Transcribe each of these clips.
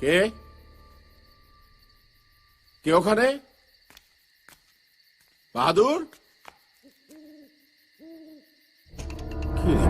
কে কে ওখানে? বাহাদুর? কি রে?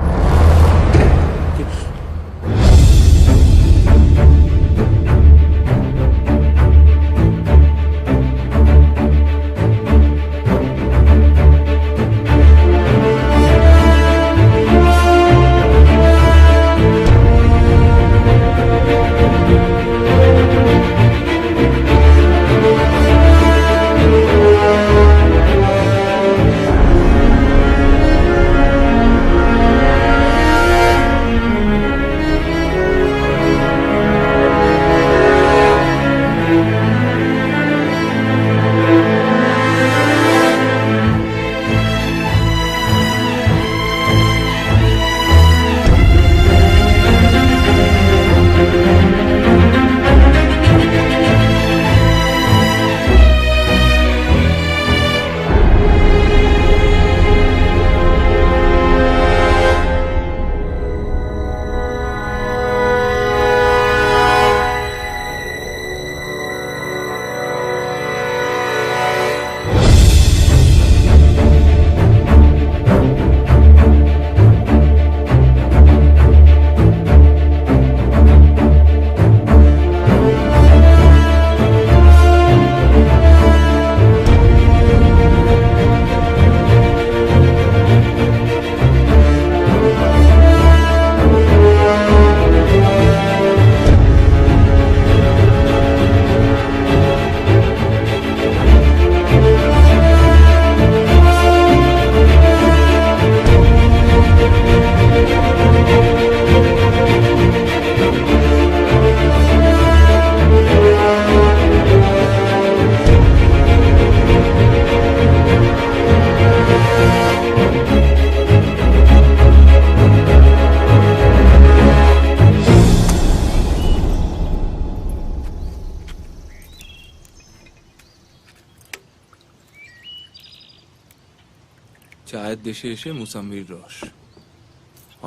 চায়ের দেশে এসে মুসাম্বির রস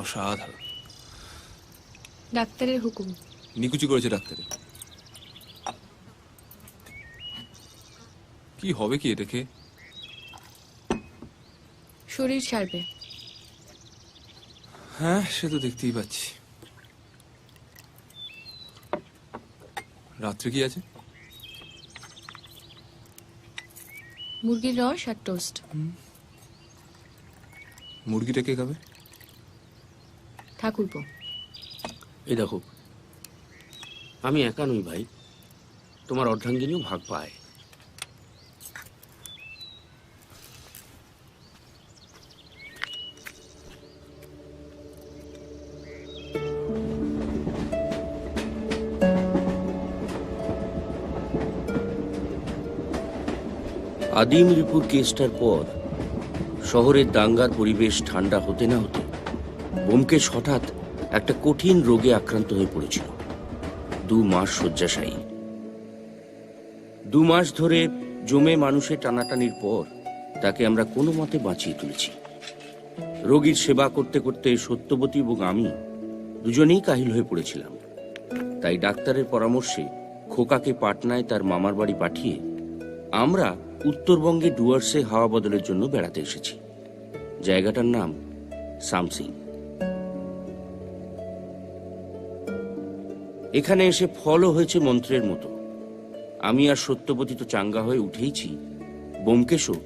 অসাধারণ। ডাক্তারের হুকুম। নিকুচি করেছে ডাক্তারে। কি হবে কি এটা খেয়ে? শরীর সারবে। হ্যাঁ, সে তো দেখতেই পাচ্ছি। রাত্রে কি আছে? মুরগির রস আর টোস্ট। মুরগিটা কে খাবে? ঠাকুরপো। এই দেখো, আমি একা নই ভাই, তোমার অর্ধাঙ্গিনীও ভাগ পায়। আদিম রিপুর কেসটার পর শহরের দাঙ্গার পরিবেশ ঠান্ডা হতে না হতে ব্যোমকেশ হঠাৎ একটা কঠিন রোগে আক্রান্ত হয়ে পড়েছিল। 2 মাস শয্যাশায়ী। 2 মাস ধরে জমে মানুষের টানাটানির পর তাকে আমরা কোনো মতে বাঁচিয়ে তুলেছি। রোগীর সেবা করতে করতে সত্যবতী এবং আমি দুজনেই কাহিল হয়ে পড়েছিলাম। তাই ডাক্তারের পরামর্শে খোকাকে পাটনায় তার মামার বাড়ি পাঠিয়ে আমরা উত্তরবঙ্গে ডুয়ার্সে হাওয়া বদলের জন্য বেড়াতে এসেছি। জায়গাটার নাম সামসিং। এখানে এসে ফলও হয়েছে মন্ত্রের মতো। আমি আর সত্যবতী তো চাঙ্গা হয়ে উঠেইছি, ব্যোমকেশও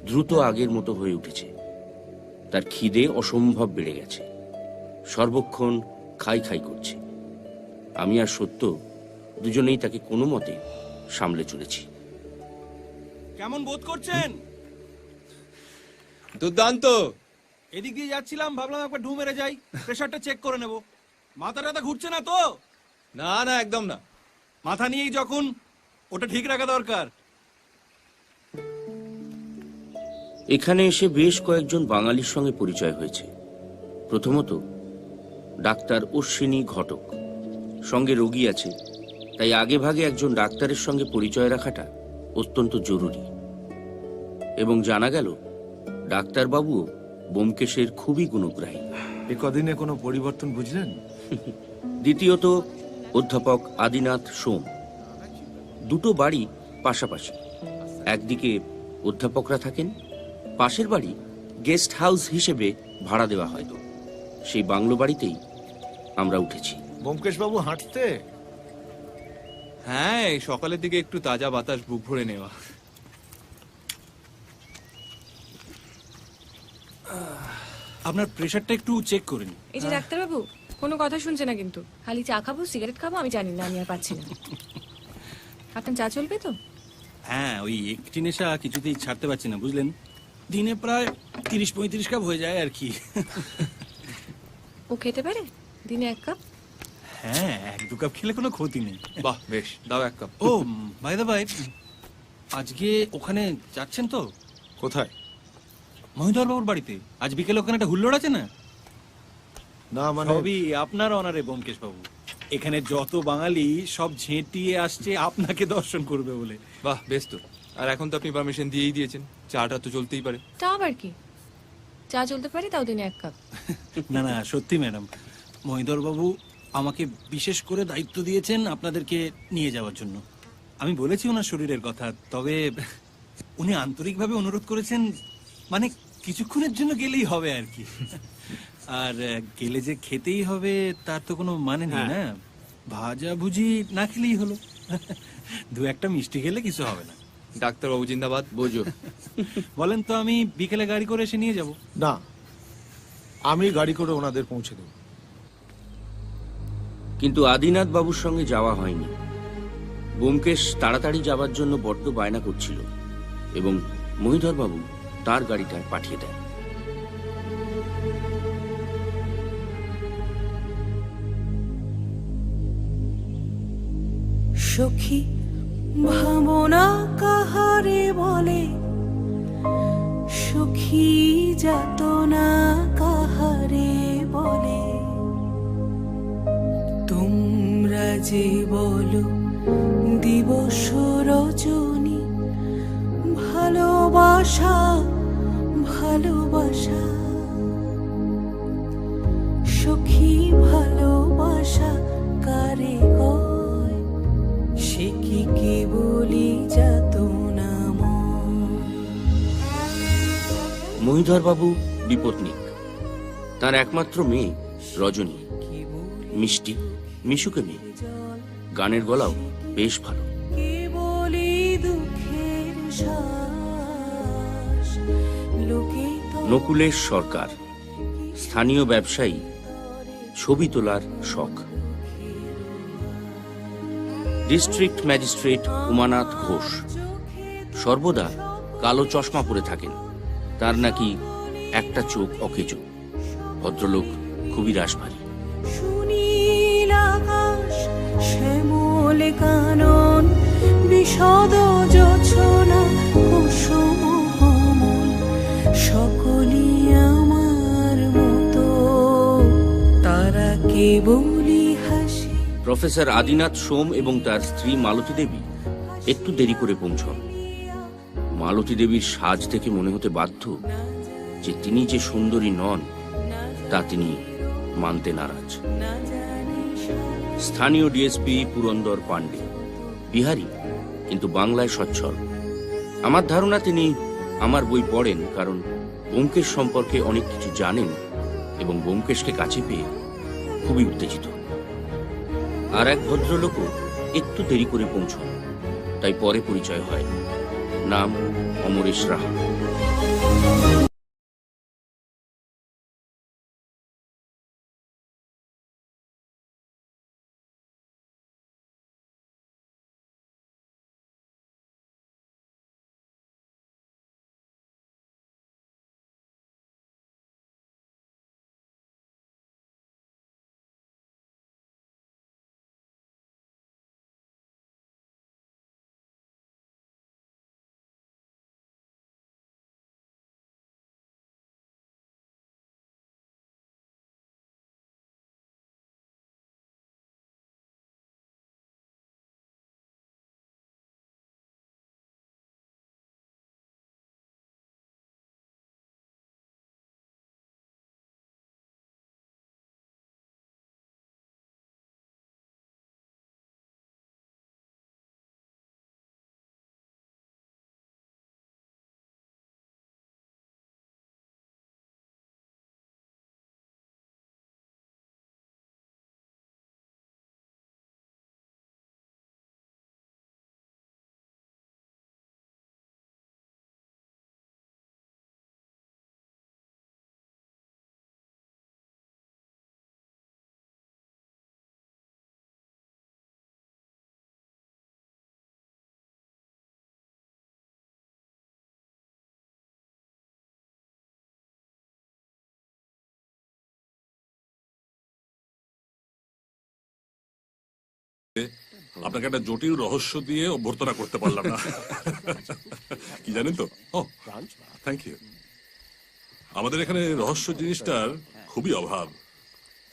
দ্রুত আগের মতো হয়ে উঠেছে। তার খিদে অসম্ভব বেড়ে গেছে, সর্বক্ষণ খাই খাই করছে। আমি আর সত্য দুজনেই তাকে কোনো মতে সামলে চলেছি। কেমন বোধ করছেন? দুর্দান্ত। এদিক দিয়ে যাচ্ছিলাম, ভাবলাম একবার ঢু মেরে যাই, প্রেশারটা চেক করে নেব। মাথা টাথা ঘুরছে না তো? না না, একদম না। মাথা নিয়েই যখন, ওটা ঠিক রাখা দরকার। এখানে এসে বেশ কয়েকজন বাঙালির সঙ্গে পরিচয় হয়েছে। প্রথমত ডাক্তার অশ্বিনী ঘটক, সঙ্গে রোগী আছে, তাই আগে ভাগে একজন ডাক্তারের সঙ্গে পরিচয় রাখাটা অত্যন্ত জরুরি। এবং জানা গেল ডাক্তারবাবুও ব্যোমকেশের খুবই গুণগ্রাহী। এ কদিনে কোনো পরিবর্তন বুঝলেন? দ্বিতীয়ত অধ্যাপক আদিনাথ সোম। দুটো বাড়ি পাশাপাশি। একদিকে অধ্যাপকরা থাকেন, পাশের বাড়ি গেস্ট হাউস হিসেবে ভাড়া দেওয়া হয়। সেই বাংলো বাড়িতেই আমরা উঠেছি। ব্যোমকেশ বাবু হাঁটতে? হ্যাঁ, এই সকালের দিকে একটু তাজা বাতাস বুক ভরে নেওয়া। আপনার প্রেশারটা একটু চেক করে নিন। এই যে ডাক্তারবাবু, কোনো কথা শুনছে না কিন্তু। খালি চা খাবো, সিগারেট খাবো, আমি জানি না, আমি আর পাচ্ছি না। আপনার চা চলবে তো? হ্যাঁ, ওই একটি নেশা কিছুতেই ছাড়তে পারছি না, বুঝলেন। দিনে প্রায় 30-35 কাপ হয়ে যায় আর কি। ও খেতে পারে দিনে 1 কাপ? হ্যাঁ, 1-2 কাপ খেলে কোনো ক্ষতি নেই। বাহ, বেশ, দাও 1 কাপ। ও বাই দা বাই, আজকে ওখানে যাচ্ছেন তো? কোথায়? মহিধর বাবুর বাড়িতে আজ বিকেলে ওখানে একটা হুল্লোড় আছে না? না মানে সবই আপনার অনারে ব্যোমকেশ বাবু। এখানে যত বাঙালি সব ঝেঁটিয়ে আসছে আপনাকে দর্শন করবে বলে। বাহ, বেশ তো। আর এখন তো আপনি পারমিশন দিয়েই দিয়েছেন, চাটা তো চলতেই পারে। তা আবার কি, চা চলতে পারে, তাও দিনে 1 কাপ। না না, সত্যি ম্যাডাম, মহিধর বাবু আমাকে বিশেষ করে দায়িত্ব দিয়েছেন আপনাদেরকে নিয়ে যাওয়ার জন্য। আমি বলেছি ওনার শরীরের কথা, তবে উনি আন্তরিকভাবে অনুরোধ করেছেন, মানে কিছুক্ষণের জন্য গেলেই হবে আর কি। আর গেলে যে খেতেই হবে তার তো কোনো মানে নেই না। ভাজা ভুজি না খেলেই হলো। 2-1টা মিষ্টি খেলে কিছু হবে না। ডাক্তারবাবু জিন্দাবাদ। বোঝো, বলেন তো, আমি বিকেলে গাড়ি করে এসে নিয়ে যাব? না, আমি গাড়ি করে ওনাদের পৌঁছে দেব। কিন্তু আদিনাথ বাবুর সঙ্গে যাওয়া হয়নি। ব্যোমকেশ তাড়াতাড়ি যাবার জন্য বড্ড বায়না করছিল এবং মহিধর বাবু তার গাড়িটা পাঠিয়ে দেন। সখী ভাবনা কাহারে বলে, সখী যাতনা কাহারে বলে, তোমরা যে বলো দিবস রজনী, ভালোবাসা ভালোবাসা, সখী ভালোবাসা কারে কয়, সে কি কেবলই যাতনা ময়। মহিধর বাবু বিপত্নিক। তার একমাত্র মেয়ে রজনী মিষ্টি, মিশুকে মেয়ে। গানের গলাও বেশ ভালো। কেবলই দুঃখের শ্বাস, লোকে তো নকুলেশ সরকার, স্থানীয় ব্যবসায়ী, ছবি তোলার শখ। ডিস্ট্রিক্ট ম্যাজিস্ট্রেট উমানাথ ঘোষ সর্বদা কালো চশমা পরে থাকেন। তার নাকি একটা চোখ অকেজো। ভদ্রলোক খুবই রাশভারী। সুনীল আকাশ, শ্যামল কানন, বিশদ যোছনা, কুসুম কমল, সকলই আমার মতো, তারা কেবলই হাসে। প্রফেসর আদিনাথ সোম এবং তার স্ত্রী মালতী দেবী একটু দেরি করে পৌঁছন। মালতী দেবীর সাজ দেখে মনে হতে বাধ্য যে তিনি যে সুন্দরী নন তা তিনি মানতে নারাজ। স্থানীয় ডিএসপি পুরন্দর পাণ্ডে বিহারি, কিন্তু বাংলায় সচ্ছল। আমার ধারণা তিনি আমার বই পড়েন, কারণ ব্যোমকেশ সম্পর্কে অনেক কিছু জানেন এবং ব্যোমকেশকে কাছে পেয়ে খুবই উত্তেজিত। আর এক ভদ্রলোকও একটু দেরি করে পৌঁছন, তাই পরে পরিচয় হয়। নাম অমরেশ রাহা। আপনাকে একটা জটিল রহস্য দিয়ে অভ্যর্থনা করতে পারলাম না। কি জানেন তো? ও থ্যাংক ইউ। আমাদের এখানে রহস্য জিনিসটার খুবই অভাব।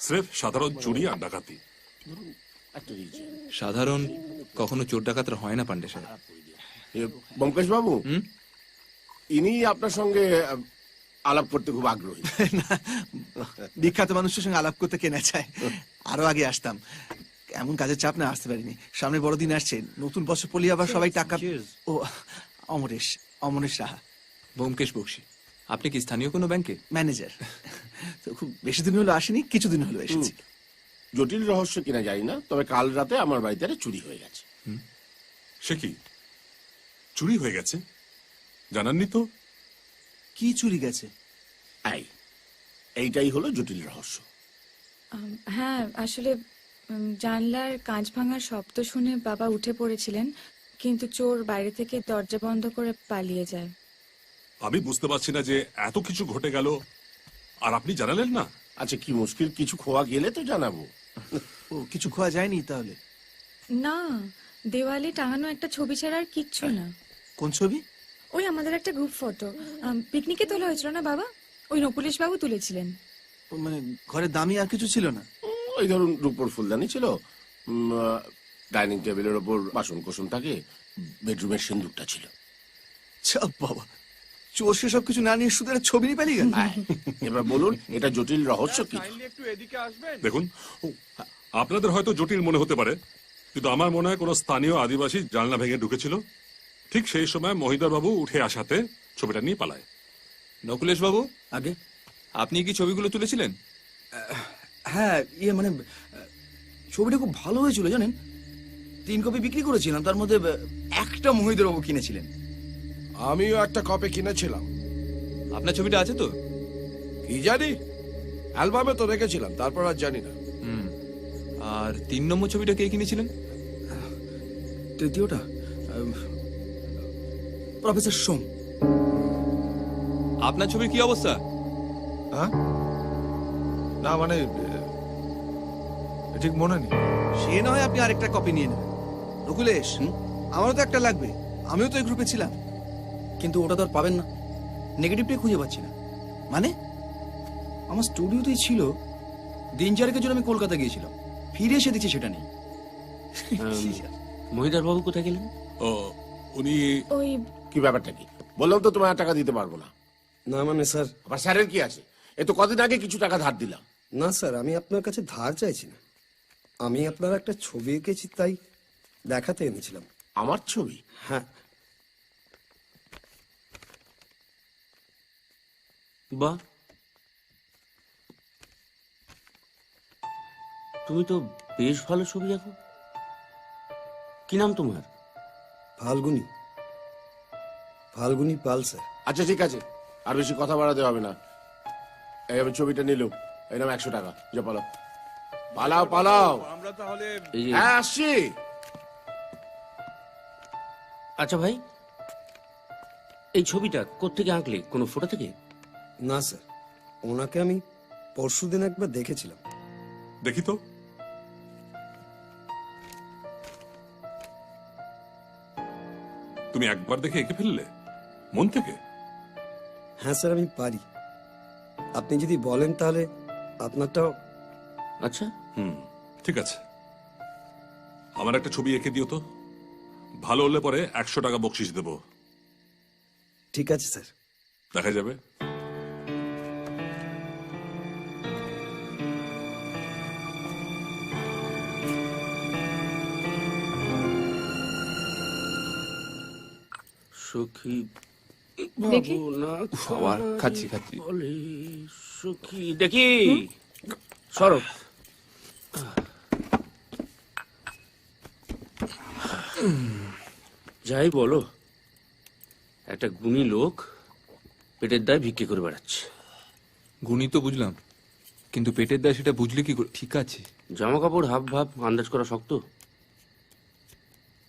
স্রেফ সাধারণ চুরি আর ডাকাতি। সাধারণ কখনো চোর ডাকাতরা হয় না পান্ডে সাহেব। ব্যোমকেশ বাবু, ইনি আপনার সঙ্গে আলাপ করতে খুব আগ্রহী। বিখ্যাত মানুষের সঙ্গে আলাপ করতে কেনা চায়। আরো আগে আসতাম, এমন কাজের চাপ না আসতে পারিনি। সামনে বড়দিন আসছে, নতুন বছর পড়লে আবার সবাই টাকা। ও অমরেশ, অমরেশ সাহা, ব্যোমকেশ বক্সী। আপনি কি স্থানীয় কোনো ব্যাংকে? ম্যানেজার। তো খুব বেশি দিন হলো আসেনি, কিছুদিন হলো এসেছি। জটিল রহস্য কিনা জানি না, তবে কাল রাতে আমার বাড়িতে একটা চুরি হয়ে গেছে। সে কি চুরি হয়ে গেছে? জানাননি তো? কি চুরি গেছে? এইটাই হলো জটিল রহস্য। হ্যাঁ, আসলে জানলার কাঁচ ভাঙার শব্দ শুনে বাবা উঠে পড়েছিলেন, কিন্তু চোর বাইরে থেকে দরজা বন্ধ করে পালিয়ে যায়। আমি বুঝতে পারছি না যে এত কিছু ঘটে গেল আর আপনি জানালেন না। আচ্ছা, কি মুশকিল, কিছু খোয়া গেলে তো জানাবো। ও কিছু খোয়া যায়নি তাহলে? না, দেওয়ালে টাঙানো একটা ছবি ছাড়া আর কিচ্ছু না। কোন ছবি? ওই আমাদের একটা গ্রুপ ফটো, পিকনিকে তোলা হয়েছিল না বাবা, ওই নকুলেশ বাবু তুলেছিলেন। ও মানে ঘরে দামি আর কিছু ছিল না? ওই ধরুন রূপোর ফুলদানি ছিল, ডাইনিং টেবিলের ওপর বাসন কোসন থাকে, বেডরুমের সিন্দুকটা ছিল। চাপ বাবা, চোর সে সব কিছু না নিয়ে শুধু একটা ছবি নিয়ে পালিয়ে গেল। এবার বলুন, এটা জটিল রহস্য কি? দেখুন, আপনাদের হয়তো জটিল মনে হতে পারে, কিন্তু আমার মনে হয় কোনো স্থানীয় আদিবাসী জানলা ভেঙে ঢুকেছিল। ঠিক সেই সময় মহিদর বাবু উঠে আসাতে ছবিটা নিয়ে পালায়। নকুলেশ বাবু, আগে আপনি কি ছবিগুলো তুলেছিলেন? হ্যাঁ, মানে ছবিটা খুব ভালো হয়েছিল জানেন। 3 কপি বিক্রি করেছিলাম, তার মধ্যে একটা মহিদর বাবু কিনেছিলেন। আমিও একটা কপি কিনেছিলাম। আপনার ছবিটা আছে তো? কি জানি, অ্যালবামে তো রেখেছিলাম, তারপর আর জানি না। আর 3 নম্বর ছবিটা কে কিনেছিলেন? তৃতীয়টা প্রফেসর সোম। আপনার ছবির কি অবস্থা? হ্যাঁ, না মানে ঠিক মনে নেই। সে নয়, আপনি আরেকটা কপি নিয়ে নেবেন। নকুলেশ, আমারও তো একটা লাগবে, আমিও তো এই গ্রুপে ছিলাম। কিন্তু ওটা তো আর পাবেন না, নেগেটিভটাই খুঁজে পাচ্ছি না। মানে? আমার স্টুডিওতেই ছিল, দিন 4 জন্য আমি কলকাতা গিয়েছিলাম, ফিরে এসে দেখছি সেটা নেই। মহিদার বাবু কোথায় গেলেন? ও উনি ওই কি ব্যাপারটা কি? বললাম তো তোমার টাকা দিতে পারবো না। না মানে স্যার, আবার স্যারের কি আছে? এ তো কদিন আগে কিছু টাকা ধার দিলাম। না স্যার, আমি আপনার কাছে ধার চাইছি না। আমি আপনার একটা ছবি এঁকেছি, তাই দেখাতে এনেছিলাম। আমার ছবি? হ্যাঁ। বাহ, তুমি তো বেশ ভালো ছবি আঁকো। কি নাম তোমার? ফাল্গুনি, ফাল্গুনি পাল স্যার। আচ্ছা ঠিক আছে, আর বেশি কথা বাড়াতে হবে না। এই আমি ছবিটা নিলাম, এই নাম 100 টাকা। যা পালাও, পালাও পালাও। আমরা তাহলে এই যে, হ্যাঁ আসছি। আচ্ছা ভাই, এই ছবিটা কোত্থেকে আঁকলে? কোনো ফটো থেকে? না স্যার, ওনাকে আমি পরশুদিন একবার দেখেছিলাম। দেখি তো। তুমি একবার দেখে এঁকে ফেললে মন থেকে? হ্যাঁ স্যার, আমি পারি। আপনি যদি বলেন তাহলে আপনারটাও। আচ্ছা, ঠিক আছে, আমার একটা ছবি এঁকে দিও তো। ভালো হলে পরে 100 টাকা বকশিস দেব। ঠিক আছে স্যার। দেখা যাবে। সখী দেখি। বাবা, খাচ্ছি খাচ্ছি। বলে সখী দেখি, সরো। যাই বলো, একটা গুণী লোক পেটের দায় ভিক্ষে করে বেড়াচ্ছে। গুণী তো বুঝলাম, কিন্তু পেটের দায় সেটা বুঝলে কি করে? ঠিক আছে, জামা কাপড় হাব ভাব আন্দাজ করা শক্ত।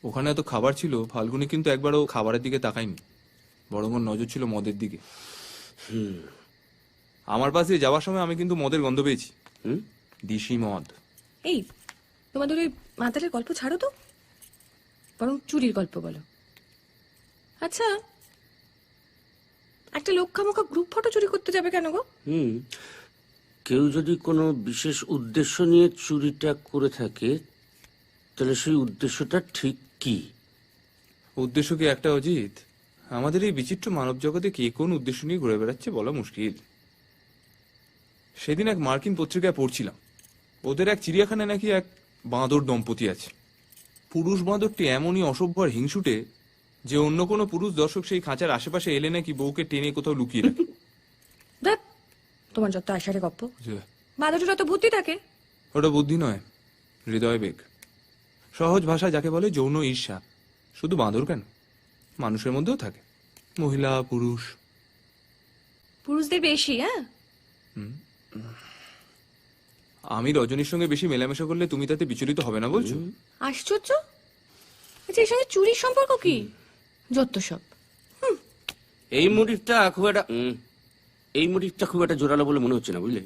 ওখানে এত খাবার ছিল, ফাল্গুনি কিন্তু একবারও খাবারের দিকে তাকায়নি, বরং ওর নজর ছিল মদের দিকে। আমার পাশে যাওয়ার সময় আমি কিন্তু মদের গন্ধ পেয়েছি। দিশি মদ। এই তোমাদের ওই মাতালের গল্প ছাড়ো তো, বরং চুরির গল্প বলো। আচ্ছা, একটা লক্ষামুখা গ্রুপ ফটো চুরি করতে যাবে কেন গো? কেউ যদি কোনো বিশেষ উদ্দেশ্য নিয়ে চুরিটা করে থাকে, তাহলে সেই উদ্দেশ্যটা ঠিক কি? উদ্দেশ্য কি একটা অজিত? আমাদের এই বিচিত্র মানব জগতে কে কোন উদ্দেশ্য নিয়ে ঘুরে বেড়াচ্ছে বলা মুশকিল। সেদিন এক মার্কিন পত্রিকায় পড়ছিলাম, ওদের এক চিড়িয়াখানায় নাকি এক বাঁদর দম্পতি আছে। পুরুষ বাঁদরটি এমনই অসভ্য আর হিংসুটে যে অন্য কোনো পুরুষ দর্শক সেই খাঁচার আশেপাশে এলে নাকি বউকে টেনে কোথাও লুকিয়ে রাখে। দেখ, তোমার যত আশারে গপ্প, বাদরটা তো বুদ্ধি থাকে। ওটা বুদ্ধি নয়, হৃদয় বেগ। সহজ ভাষা যাকে বলে যৌন ঈর্ষা। শুধু বাঁদর কেন, মানুষের মধ্যেও থাকে, মহিলা পুরুষ। পুরুষদের বেশি? হ্যাঁ, আমি রজনীর সঙ্গে বেশি মেলামেশা করলে তুমি তাতে বিচলিত হবে না বলছো? আশ্চর্য। আচ্ছা, এর সঙ্গে চুরির সম্পর্ক কি? যত সব। এই মোটিভটা খুব একটা জোরালো বলে মনে হচ্ছে না, বুঝলে?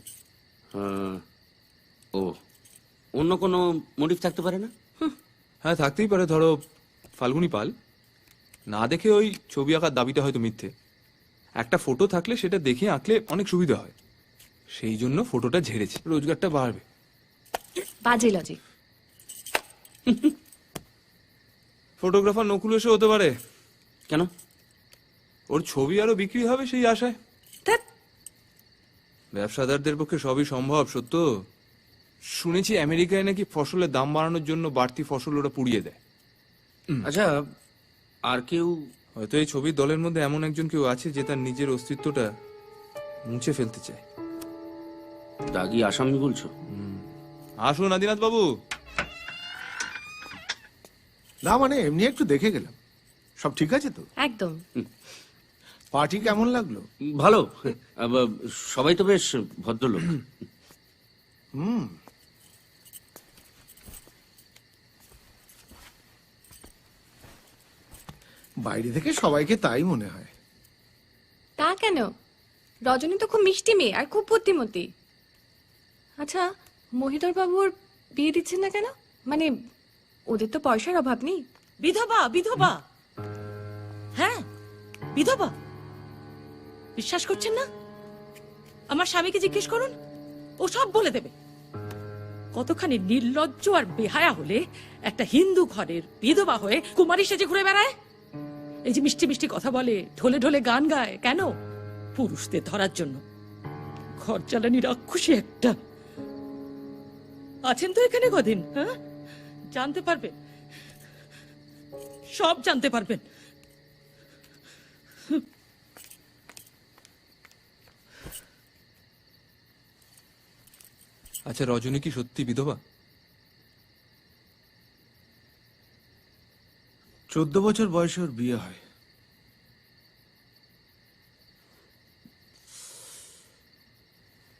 ও, অন্য কোনো মোটিভ থাকতে পারে না? হ্যাঁ, থাকতেই পারে। ধরো ফাল্গুনী পাল না দেখে ওই ছবি আঁকার দাবিটা হয়তো মিথ্যে। একটা ফটো থাকলে সেটা দেখে আঁকলে অনেক সুবিধা হয়, সেই জন্য ফটোটা ঝেড়েছে, রোজগারটা বাড়বে। বাজে লজিক। ফটোগ্রাফার নকুল এসে হতে পারে। কেন? ওর ছবি আরো বিক্রি হবে সেই আশায়। ব্যবসাদারদের পক্ষে সবই সম্ভব, সত্য। শুনেছি আমেরিকায় নাকি ফসলের দাম বাড়ানোর জন্য বাড়তি ফসল ওরা পুড়িয়ে দেয়। আচ্ছা, আর কেউ? হয়তো এই ছবির দলের মধ্যে এমন একজন কেউ আছে যে তার নিজের অস্তিত্বটা মুছে ফেলতে চায়। দাগি আসামি বলছো? আসুন আদিনাথ বাবু। না মানে এমনি একটু দেখে গেলাম। সব ঠিক আছে তো? একদম। পার্টি কেমন লাগলো? ভালো, সবাই তো বেশ ভদ্রলোক। বাইরে থেকে সবাইকে তাই মনে হয়। তা কেন? রজনী তো খুব মিষ্টি মেয়ে আর খুব বুদ্ধিমতী। আচ্ছা, মহিধর বাবুর বিয়ে দিচ্ছেন না কেন? মানে ওদের তো পয়সার অভাব নেই। বিধবা, বিধবা। হ্যাঁ, বিধবা। বিশ্বাস করছেন না? আমার স্বামীকে জিজ্ঞেস করুন, ও সব বলে দেবে। কতখানি নির্লজ্জ আর বেহায়া হলে একটা হিন্দু ঘরের বিধবা হয়ে কুমারী সেজে ঘুরে বেড়ায়। এই যে মিষ্টি মিষ্টি কথা বলে, ঢোলে ঢোলে গান গায়, কেন? পুরুষদের ধরার জন্য। ঘর জ্বালানি রাক্ষসী একটা। আছেন তো এখানে কদিন, হ্যাঁ? জানতে পারবেন, সব জানতে পারবেন। আচ্ছা, রজনী কি সত্যি বিধবা? 14 বছর বয়সে ওর বিয়ে হয়।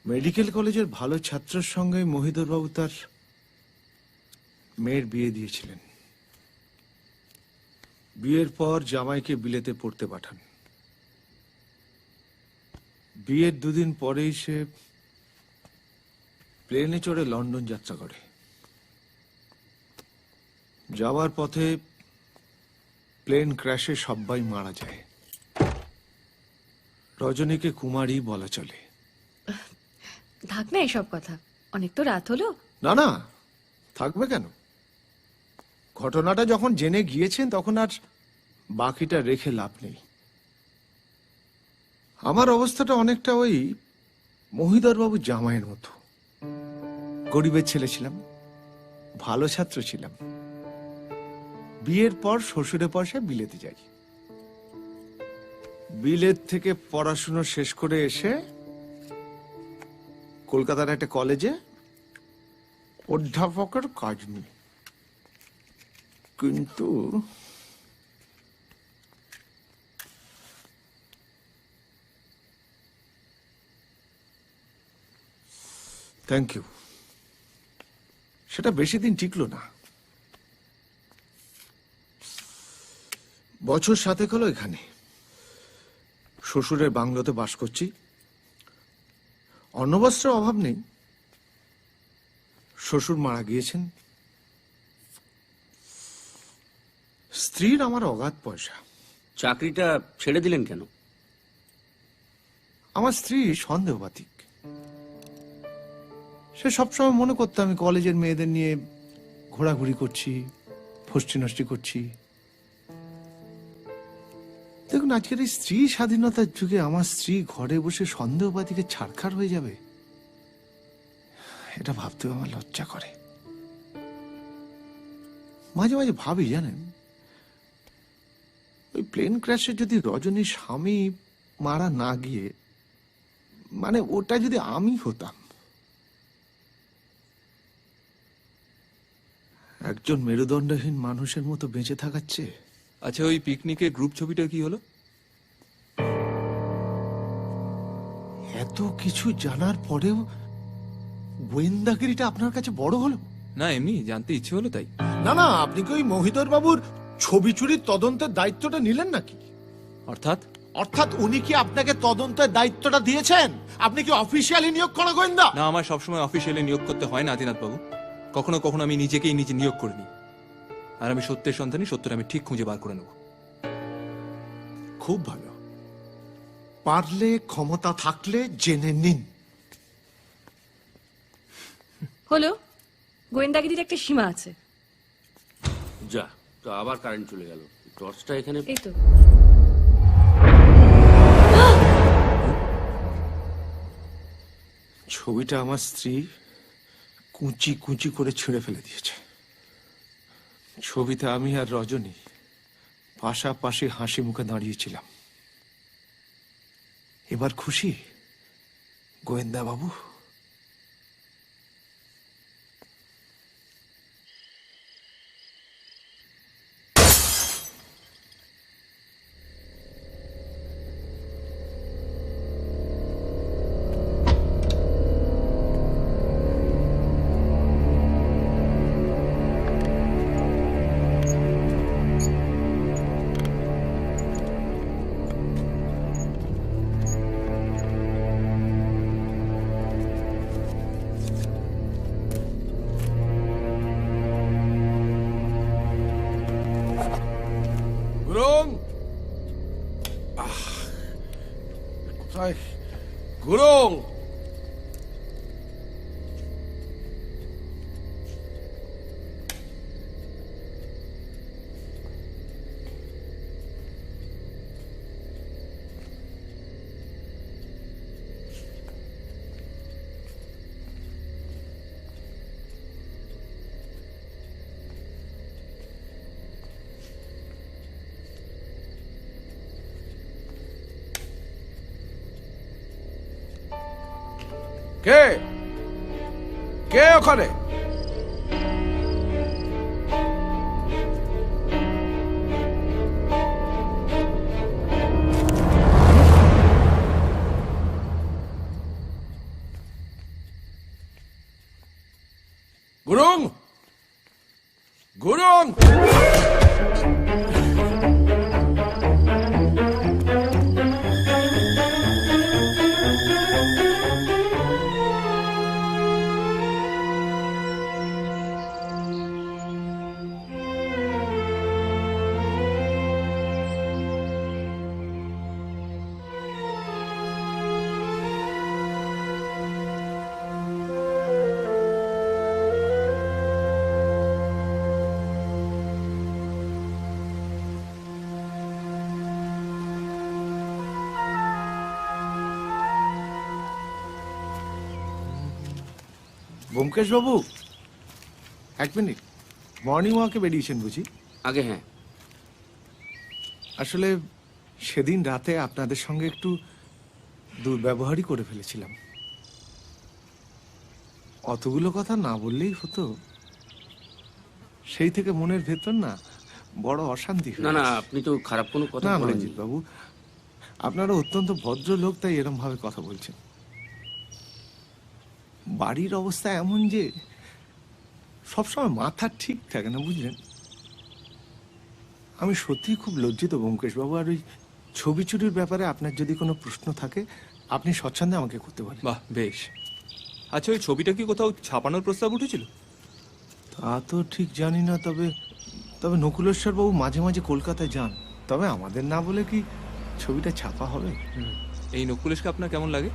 মেডিকেল কলেজের ভালো ছাত্রের সঙ্গে মহিধর বাবু তার মেয়ের বিয়ে দিয়েছিলেন। বিয়ের পর জামাইকে বিলেতে পড়তে পাঠান। বিয়ের 2 দিন পরেই সে প্লেনে চড়ে লন্ডন যাত্রা করে। যাওয়ার পথে প্লেন ক্র্যাশে সবাই মারা যায়। রজনীকে কুমারী বলা চলে। থাক না এসব কথা, অনেক তো রাত হলো। না না, থাকবে কেন? ঘটনাটা যখন জেনে গিয়েছেন তখন আর বাকিটা রেখে লাভ নেই। আমার অবস্থাটা অনেকটা ওই মহিধর বাবু জামাইয়ের মতো। গরিবের ছেলে ছিলাম, ভালো ছাত্র ছিলাম। বিয়ের পর শ্বশুরের পয়সায় বিলেতে যাই। বিলেত থেকে পড়াশুনো শেষ করে এসে কলকাতার একটা কলেজে অধ্যাপকের কাজ নিই। কিন্তু থ্যাংক ইউ, সেটা বেশি দিন টিকলো না। বছর 7 হলো এখানে শ্বশুরের বাংলোতে বাস করছি। অন্নবস্ত্রের অভাব নেই। শ্বশুর মারা গিয়েছেন, স্ত্রীর আমার অগাধ পয়সা। চাকরিটা ছেড়ে দিলেন কেন? আমার স্ত্রী সন্দেহবাতিক। সে সবসময় মনে করতো আমি কলেজের মেয়েদের নিয়ে ঘোরাঘুরি করছি, ফষ্টি নষ্টি করছি। দেখুন, আজকের এই স্ত্রী স্বাধীনতার যুগে আমার স্ত্রী ঘরে বসে সন্দেহবাদীকে ছাড়খাড় হয়ে যাবে, এটা ভাবতেও আমার লজ্জা করে। মাঝে মাঝে ভাবি, জানেন, ওই প্লেন ক্র্যাশে যদি রজনীর স্বামী মারা না গিয়ে, মানে ওটা যদি আমি হতাম, একজন মেরুদণ্ডহীন মানুষের মতো বেঁচে থাকার চেয়ে। আচ্ছা, ওই পিকনিকে গ্রুপ ছবিটা কি হলো? এত কিছু জানার পরেও গোয়েন্দাগিরিটা আপনার কাছে বড় হলো? না, এমনি জানতে ইচ্ছে হলো তাই। না না, আপনি কি ওই মহিধর বাবুর ছবি চুরির তদন্তের দায়িত্বটা নিলেন নাকি? অর্থাৎ? অর্থাৎ উনি কি আপনাকে তদন্তের দায়িত্বটা দিয়েছেন? আপনি কি অফিসিয়ালি নিয়োগ করা গোয়েন্দা? না, আমার সবসময় অফিসিয়ালি নিয়োগ করতে হয় না আদিনাথ বাবু। কখনো কখনো আমি নিজেকেই নিজে নিয়োগ করে নিই। আর আমি সত্যের সন্ধানী, সত্যটা আমি ঠিক খুঁজে বার করে নেব। খুব ভালো। পারলে, ক্ষমতা থাকলে জেনে নিন। হলো, গোয়েন্দাগিরির একটা সীমা আছে। যা, তো আবার কারেন্ট চলে গেল। টর্চটা এখানে। এই তো। ছবিটা আমার স্ত্রী কুচি কুচি করে ছিঁড়ে ফেলে দিয়েছে। ছবিতে আমি আর রজনী পাশাপাশি হাসি মুখে দাঁড়িয়েছিলাম। এবার খুশি গোয়েন্দা বাবু? গুরুং, কোথায় গুরুং? কে কে ওখানে? গুরুং, গুরুং! ব্যোমকেশ বাবু, এক মিনিট। মর্নিং ওয়াকে বেরিয়েছেন বুঝি? আগে হ্যাঁ। আসলে সেদিন রাতে আপনাদের সঙ্গে একটু দুর্ব্যবহারই করে ফেলেছিলাম। অতগুলো কথা না বললেই হতো। সেই থেকে মনের ভেতর না বড় অশান্তি হয়ে না না, গেছে। আপনি তো খারাপ কোনো কথা না বলেননি। রঞ্জিত বাবু, আপনারা অত্যন্ত ভদ্র লোক, তাই এরম ভাবে কথা বলছেন। বাড়ির অবস্থা এমন যে সবসময় মাথা ঠিক থাকে না, বুঝলেন? আমি সত্যিই খুব লজ্জিত ব্যোমকেশ বাবু। আর ওই ছবি চুরির ব্যাপারে আপনার যদি কোনো প্রশ্ন থাকে, আপনি স্বচ্ছন্দে আমাকে করতে পারেন। বাহ, বেশ। আচ্ছা, ওই ছবিটা কি কোথাও ছাপানোর প্রস্তাব উঠেছিল? তা তো ঠিক জানি না, তবে তবে নকুলেশ্বর বাবু মাঝে মাঝে কলকাতায় যান, তবে আমাদের না বলে কি ছবিটা ছাপা হবে? এই নকুলেশকে আপনার কেমন লাগে?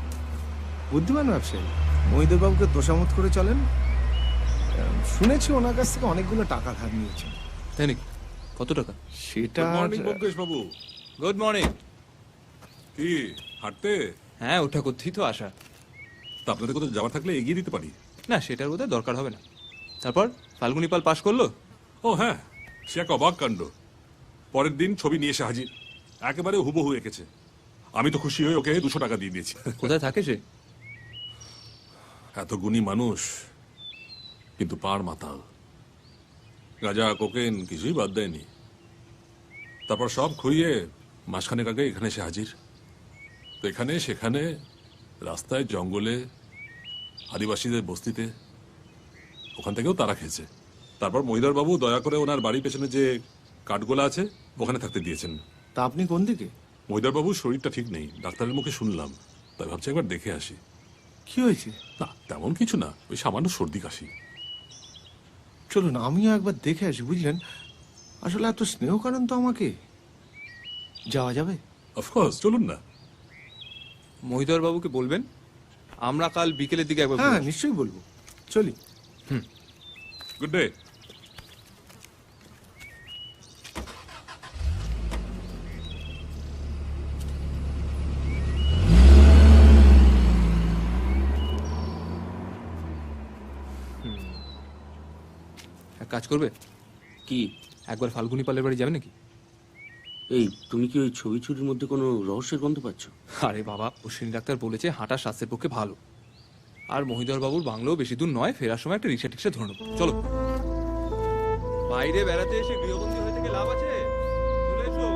বুদ্ধিমান ব্যবসায়ী, মহিদর বাবুকে তোষামত করে চলেন। শুনেছি ওনার কাছ থেকে অনেকগুলো টাকা ধার নিয়েছেন। তাই নাকি? কত টাকা? সেটা মর্নিং ব্যোমকেশ বাবু। Good morning. কি হাঁটতে? হ্যাঁ, ওঠা করতেই তো আসা। তা আপনাদের কোথাও যাওয়ার থাকলে এগিয়ে দিতে পারি। না, সেটার বোধহয় দরকার হবে না। তারপর ফাল্গুনি পাল পাশ করলো? ও হ্যাঁ, সে এক অবাক কাণ্ড। পরের দিন ছবি নিয়ে এসে হাজির, একেবারে হুবহু এঁকেছে। আমি তো খুশি হয়ে ওকে 200 টাকা দিয়ে দিয়েছি। কোথায় থাকে সে? এত গুণী মানুষ, কিন্তু পাড় মাতাল। গাঁজা কোকেন কিছুই বাদ দেয়নি। তারপর সব খুইয়ে মাসখানেক আগে এখানে এসে হাজির। তো এখানে সেখানে, রাস্তায়, জঙ্গলে, আদিবাসীদের বস্তিতে, ওখান থেকেও তারা খেয়েছে। তারপর মহিদার বাবু দয়া করে ওনার বাড়ির পেছনে যে কাঠগোলা আছে ওখানে থাকতে দিয়েছেন। তা আপনি কোন দিকে? মহিদার বাবুর শরীরটা ঠিক নেই, ডাক্তারের মুখে শুনলাম, তাই ভাবছি একবার দেখে আসি। কি হয়েছে? না তেমন কিছু না, ওই সামান্য সর্দি কাশি। চলুন আমিও একবার দেখে আসি, বুঝলেন? আসলে এত স্নেহ করেন তো আমাকে। যাওয়া যাবে? অফকোর্স, চলুন না। মহিদর বাবুকে বলবেন আমরা কাল বিকেলের দিকে একবার হ্যাঁ, নিশ্চয়ই বলবো। চলি। Good day. এক কাজ করবে কি? একবার ফাল্গুনি পালের বাড়ি যাবে নাকি? এই, তুমি কি ওই ছবি চুরির মধ্যে কোনো রহস্যের গন্ধ পাচ্ছ? আরে বাবা, অশ্বিনী ডাক্তার বলেছে হাঁটা স্বাস্থ্যের পক্ষে ভালো। আর মহিদর বাবুর বাংলো বেশি দূর নয়, ফেরার সময় একটা রিক্সা টিক্সা ধরে নেবো। চলো। বাইরে বেড়াতে এসে গৃহবন্দী হয়ে থেকে লাভ আছে? চলে এসো।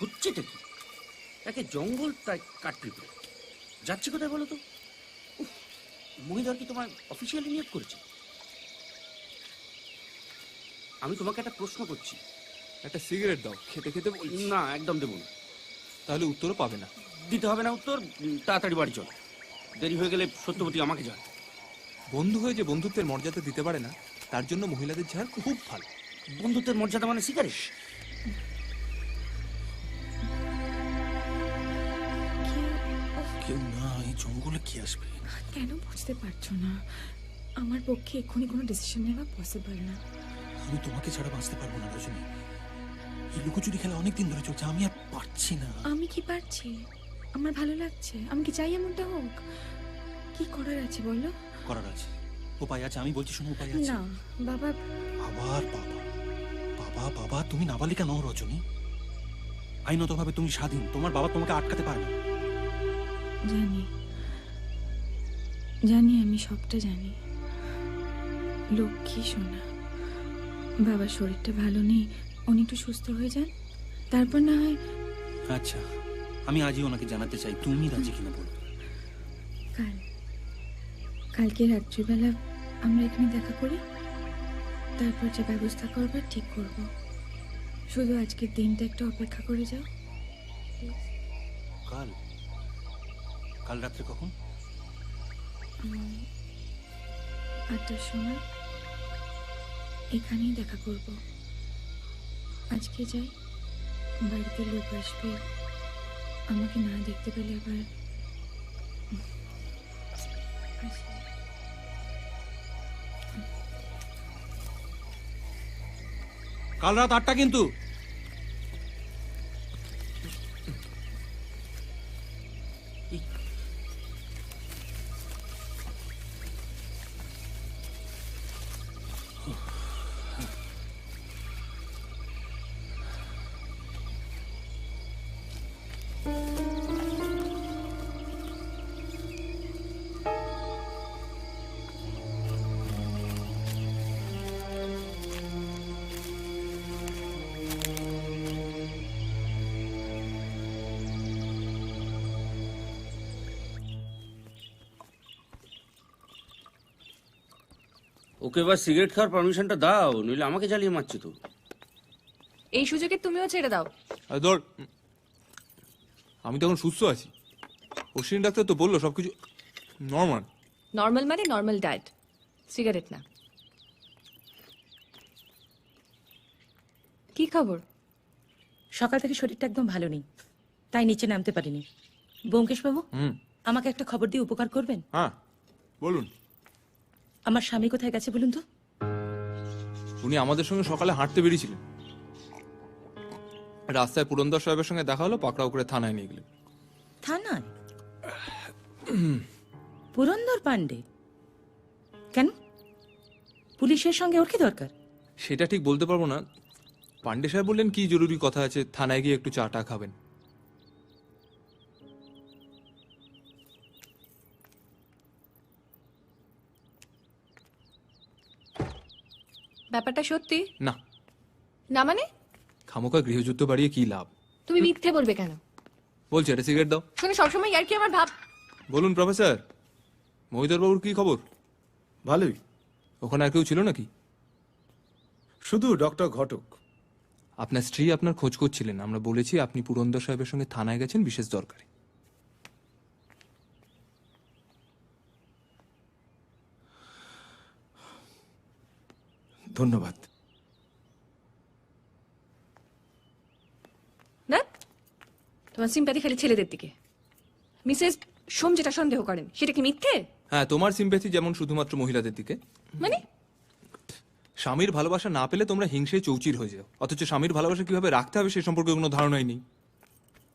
হচ্ছেটা কি? তাকে জঙ্গল তাই কাটতে যাচ্ছে কোথায় বলো তো? মহিদার কি তোমার অফিসিয়ালি নিয়োগ করেছে? আমি তোমাকে একটা প্রশ্ন করছি। একটা সিগারেট দাও, খেতে খেতে বলছি। না, একদম দেবো না। তাহলে উত্তরও পাবে না। দিতে হবে না উত্তর, তাড়াতাড়ি বাড়ি চল। দেরি হয়ে গেলে সত্যবতী আমাকে যায়। বন্ধু হয়ে যে বন্ধুত্বের মর্যাদা দিতে পারে না, তার জন্য মহিলাদের ঝাড় খুব ভালো। বন্ধুত্বের মর্যাদা মানে সিগারেট? কেউ না, এই জঙ্গলে কি আসবে? কেন বুঝতে পারছো না? আমার পক্ষে এক্ষুনি কোনো ডিসিশন নেওয়া পসিবল না। আমি তোমাকে ছাড়া বাঁচতে পারবো না রজনী। এই লুকোচুরি খেলা অনেকদিন ধরে চলছে, আমি আর পারছি না। আমি কি পারছি? আমার ভালো লাগছে। আমি কি চাই এমনটা হোক? কি করার আছে বলো? করার আছে, উপায় আছে। আমি বলছি শোনো, উপায় আছে। না বাবা। আবার বাবা? বাবা বাবা, তুমি নাবালিকা নও রজনী। আইনতভাবে তুমি স্বাধীন, তোমার বাবা তোমাকে আটকাতে পারবে না। জানি জানি, আমি সবটা জানি। লক্ষ্মী সোনা, বাবার শরীরটা ভালো নেই, উনি একটু সুস্থ হয়ে যান, তারপর না হয়। আচ্ছা, আমি আজই ওনাকে জানাতে চাই, তুমি রাজি কিনা বলো। কালকে রাত্রিবেলা আমরা এখানে দেখা করি, তারপর যে ব্যবস্থা করবার ঠিক করব। শুধু আজকের দিনটা একটু অপেক্ষা করে যাও। কাল? কাল রাত্রে কখন? 8টার সময় এখানেই দেখা করব। আজকে যাই, বাড়িতে লোক আসবে, আমাকে না দেখতে পেলে আবার। কাল রাত 8টা কিন্তু। ওকে এবার সিগারেট খাওয়ার পারমিশনটা দাও, নইলে আমাকে জ্বালিয়ে মারছে তো। এই সুযোগে তুমিও ছেড়ে দাও। আর ধর, আমি তখন সুস্থ আছি, অশ্বিনী ডাক্তার তো বললো সবকিছু নর্মাল। নর্মাল মানে নর্মাল ডায়েট, সিগারেট না। কি খবর? সকাল থেকে শরীরটা একদম ভালো নেই, তাই নিচে নামতে পারিনি। ব্যোমকেশ বাবু, আমাকে একটা খবর দিয়ে উপকার করবেন? হ্যাঁ বলুন। আমার স্বামী কোথায় গেছে বলুন তো? উনি আমাদের সঙ্গে সকালে হাঁটতে বেরিয়েছিলেন, রাস্তায় পুরন্দর সাহেবের সঙ্গে দেখা হলো, পাকড়াও করে থানায় নিয়ে গেলেন। থানায়? পুরন্দর পান্ডে কেন? পুলিশের সঙ্গে ওর কি দরকার? সেটা ঠিক বলতে পারবো না। পান্ডে সাহেব বললেন কি জরুরি কথা আছে, থানায় গিয়ে একটু চা টা খাবেন। ব্যাপারটা সত্যি না। না মানে? খামোকা গৃহযুদ্ধ বাড়িয়ে কি লাভ? তুমি মিথ্যে বলবে কেন? বলছি একটা সিগারেট দাও। শুনে সবসময় ইয়ার কি আমার ভাব। বলুন প্রফেসর, মহিধর বাবুর কি খবর? ভালোই। ওখানে আর কেউ ছিল নাকি? শুধু ডক্টর ঘটক। আপনার স্ত্রী আপনার খোঁজ করছিলেন, আমরা বলেছি আপনি পুরন্দর সাহেবের সঙ্গে থানায় গেছেন বিশেষ দরকারে। ধন্যবাদ। না, তোমার সিম্প্যাথি খালি ছেলেদের দিকে। মিসেস সোম যেটা সন্দেহ করেন সেটা কি মিথ্যে? হ্যাঁ, তোমার সিম্প্যাথি যেমন শুধুমাত্র মহিলাদের দিকে। মানে? স্বামীর ভালোবাসা না পেলে তোমরা হিংসে চৌচির হয়ে যাও, অথচ স্বামীর ভালোবাসা কিভাবে রাখতে হবে সে সম্পর্কে কোনো ধারণাই নেই।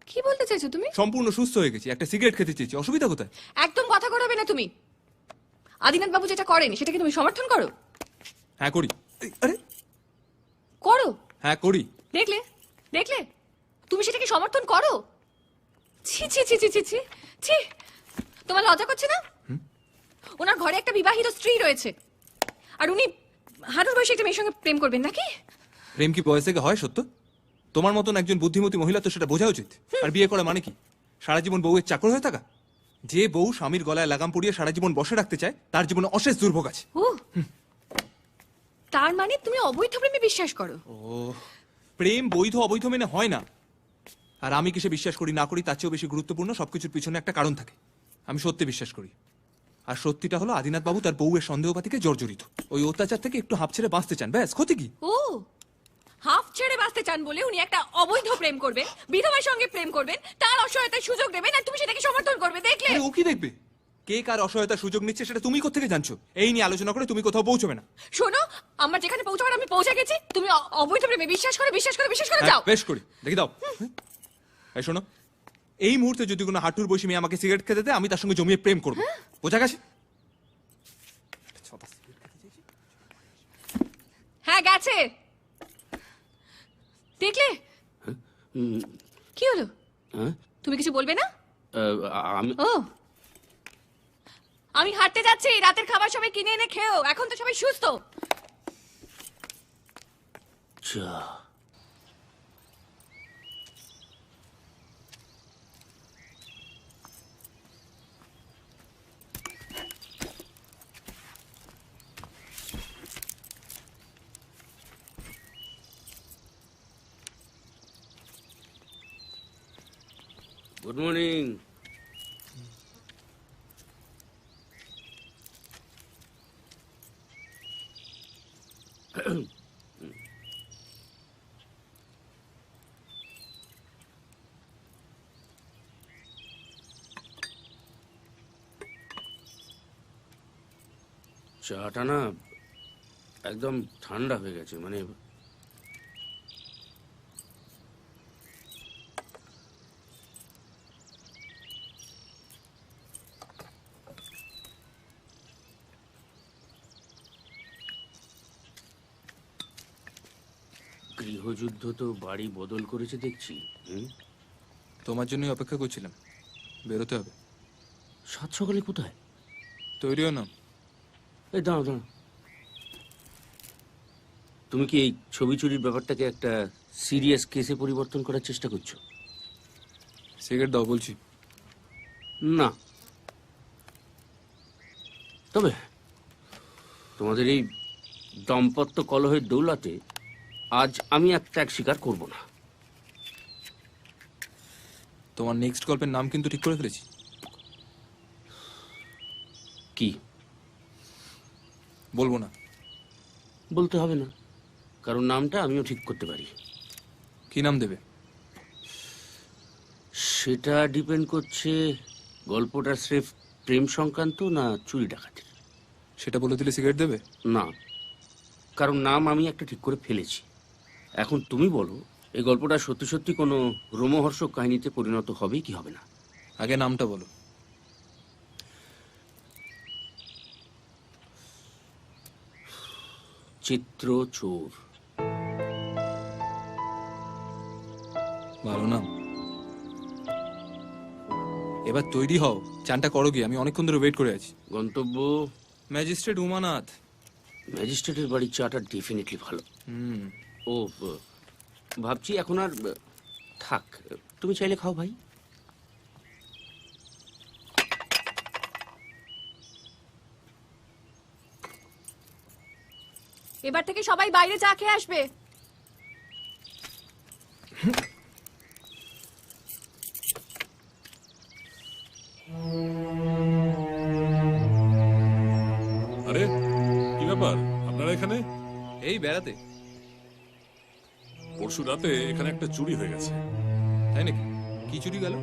কি বলতে চাইছো তুমি? সম্পূর্ণ সুস্থ হয়ে গেছি, একটা সিগারেট খেতে চেয়েছি, অসুবিধা কোথায়? একদম কথা করাবে না তুমি। আদিনাথ বাবু যেটা করেন সেটা কি তুমি সমর্থন করো? হ্যাঁ করি। আরে করো? হ্যাঁ করি। দেখলে দেখলে, তুমি সেটাকে সমর্থন করো? ছি ছি ছি ছি ছি ছি ছি, তোমার লজ্জা করছে না? ওনার ঘরে একটা বিবাহিত স্ত্রী রয়েছে, আর উনি হাঁটুর বয়সে একটা মেয়ের সঙ্গে প্রেম করবেন নাকি? প্রেম কি বয়স থেকে হয় সত্য? তোমার মতন একজন বুদ্ধিমতী মহিলা তো সেটা বোঝা উচিত। আর বিয়ে করা মানে কি? সারা জীবন বউয়ের চাকর হয়ে থাকা? যে বউ স্বামীর গলায় লাগাম পরিয়ে সারা জীবন বসে রাখতে চায় তার জীবনে অশেষ দুর্ভোগ আছে। ও, তার মানে তুমি অবৈধ প্রেমে বিশ্বাস করো? ও, প্রেম বৈধ অবৈধ মেনে হয় না। আর আমি কিসে বিশ্বাস করি না করি তার চেয়েও বেশি গুরুত্বপূর্ণ সবকিছুর পিছনে একটা কারণ থাকে। আমি সত্যি বিশ্বাস করি, আর সত্যিটা হলো আদিনাথ বাবু তার বউয়ের সন্দেহপাতিকে জর্জরিত। ওই অত্যাচার থেকে একটু হাঁপ ছেড়ে বাঁচতে চান, ব্যাস। ক্ষতি কি? ও, হাফ ছেড়ে বাঁচতে চান বলে উনি একটা অবৈধ প্রেম করবেন, বিধবার সঙ্গে প্রেম করবেন, তার অসহায়তার সুযোগ দেবেন, আর তুমি সেটাকে সমর্থন করবে। দেখলে? আরে ও কি দেখবে? কে কার অসহায়তার সুযোগ নিচ্ছে সেটা তুমি কোত্থেকে জানছো? এই নিয়ে আলোচনা করে তুমি কোথাও পৌঁছবে না। শোনো, আমার যেখানে পৌঁছাবার আমি পৌঁছে গেছি, তুমি অবৈধ প্রেমে বিশ্বাস করে বিশ্বাস করে বিশ্বাস করে হ্যাঁ, যাও। বেশ করি, দেখি দাও। এই শোনো, এই মুহূর্তে যদি কোনো হাঁটুর বয়সী মেয়ে আমাকে সিগারেট খেতে দেয় আমি তার সঙ্গে জমিয়ে প্রেম করবো, বোঝা গেছে? হ্যাঁ গেছে। দেখলে? কি হলো? হ্যাঁ? তুমি কিছু বলবে না? আমি ও, আমি হাঁটতে যাচ্ছি, রাতের খাবার সবাই কিনে এনে খেও, এখন তো সবাই সুস্থ। চা। Good morning. চাটা না একদম ঠান্ডা হয়ে গেছে, মানে গৃহযুদ্ধ তো বাড়ি বদল করেছে দেখছি। তোমার জন্যই অপেক্ষা করছিলাম, বেরোতে হবে। সাত সকালে কোথায়? তৈরিও না। এই দাঁড়াও দাঁড়াও, তুমি কি এই ছবি চুরির ব্যাপারটাকে একটা সিরিয়াস কেসে পরিবর্তন করার চেষ্টা করছো? সিগারেট দাও বলছি। না, তবে তোমাদের এই দাম্পত্য কলহের দৌলতে আজ আমি এক ত্যাগ স্বীকার করব না। তোমার নেক্সট গল্পের নাম কিন্তু ঠিক করে ফেলেছি। কি? বলবো না। বলতে হবে না, কারণ নামটা আমিও ঠিক করতে পারি। কি নাম দেবে? সেটা ডিপেন্ড করছে গল্পটা স্রেফ প্রেম সংক্রান্ত না চুরি ডাকাতির। সেটা বলে দিলে সিগারেট দেবে? না, কারণ নাম আমি একটা ঠিক করে ফেলেছি। এখন তুমি বলো, এই গল্পটা সত্যি সত্যি কোনো রোমহর্ষক কাহিনীতে পরিণত হবে কি হবে না? আগে নামটা বলো। চিত্র চোর। ভালো নাম। এবার তৈরি হও, চানটা করো গিয়ে, আমি অনেকক্ষণ ধরে ওয়েট করে আছি। গন্তব্য ম্যাজিস্ট্রেট উমানাথ। ম্যাজিস্ট্রেটের বাড়ির চাটা ডেফিনেটলি ভালো। ও ভাবছি এখন আর থাক, তুমি চাইলে খাও ভাই। এবার থেকে সবাই বাইরে চা খেয়ে আসবে। আরে কি ব্যাপার আপনারা এখানে? এই বেড়াতে। পরশু রাতে এখানে একটা চুরি হয়ে গেছে। তাই নাকি? কি চুরি গেল?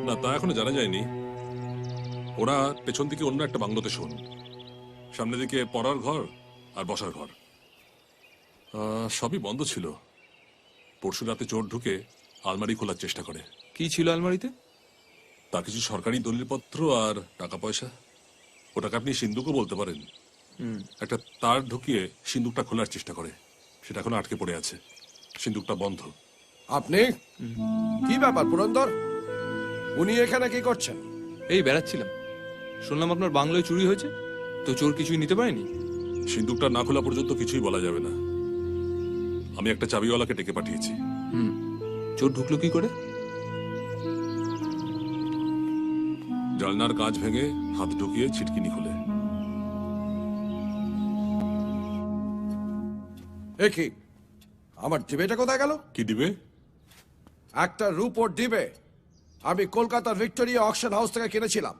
না, তা এখনো জানা যায়নি। ওরা পেছন দিকে অন্য একটা বাংলোতে শোন, সামনে দিকে পড়ার ঘর আর বসার ঘর, সবই বন্ধ ছিল। পরশু রাতে চোর ঢুকে আলমারি খোলার চেষ্টা করে। কি ছিল আলমারিতে? তার কিছু সরকারি দলিলপত্র আর টাকা পয়সা। ওটাকে আপনি সিন্দুকও বলতে পারেন। একটা তার ঢুকিয়ে সিন্দুকটা খোলার চেষ্টা করে, সেটা এখন আটকে পড়ে আছে। সিন্দুকটা বন্ধ। আপনি কি ব্যাপার পুরন্দর, উনি এখানে কি করছেন? এই বেড়াচ্ছিলাম, শুনলাম আপনার বাংলোয় চুরি হয়েছে, তো চোর কিছুই নিতে পারেনি? সিন্দুকটা না খোলা পর্যন্ত কিছুই বলা যাবে না। আমি একটা চাবিওয়ালাকে ডেকে পাঠিয়েছি। চোর ঢুকলো কি করে? জানলার কাঁচ ভেঙে হাত ঢুকিয়ে ছিটকিনি খুলে। কি আমার ডিবেটা কোথায় গেল? কি দিবে? একটা রূপোর ডিবে আমি কলকাতার ভিক্টোরিয়া অকশন হাউস থেকে কিনেছিলাম।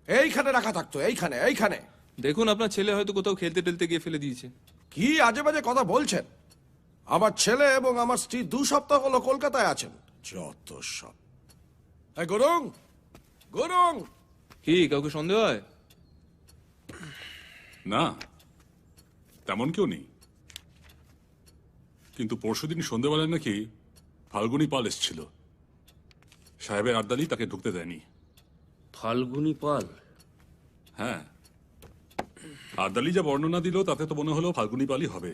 এইখানে রাখা থাকতো, এইখানে এইখানে। দেখুন, আপনার ছেলে হয়তো কোথাও খেলতে টেলতে গিয়ে ফেলে দিয়েছে। কি আজে বাজে কথা বলছেন? আমার ছেলে এবং আমার স্ত্রী 2 সপ্তাহ হলো কলকাতায় আছেন। যত সব। গুরুং গুরুং। কি কাউকে সন্দেহ হয়? না, তেমন কেউ নেই। কিন্তু পরশুদিন সন্ধ্যেবেলায় নাকি ফাল্গুনি পাল এসেছিল। সাহেবের আর্দালি তাকে ঢুকতে দেয়নি। ফাল্গুনি পাল? হ্যাঁ, আর্দালি যা বর্ণনা দিল তাতে তো মনে হলো ফাল্গুনি পালই হবে।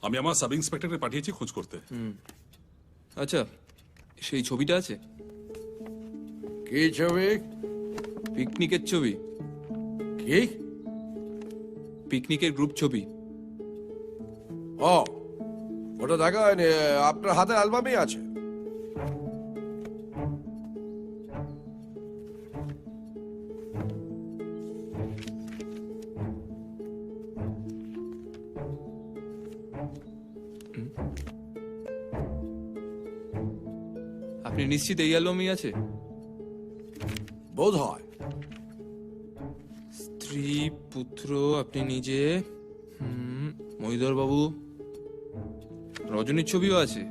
আমি আমার সাব ইন্সপেক্টরকে পাঠিয়েছি খোঁজ করতে। আচ্ছা, সেই ছবিটা আছে? কি ছবি? পিকনিকের ছবি। কি? পিকনিকের গ্রুপ ছবি। ও, ওটা দেখা হয়নি। আপনার হাতের অ্যালবামই আছে। আপনি নিশ্চিত এই অ্যালবামই আছে? বোধ হয়। স্ত্রী, পুত্র, আপনি নিজে, মহিধর বাবু, রজনীর ছবিও আছে।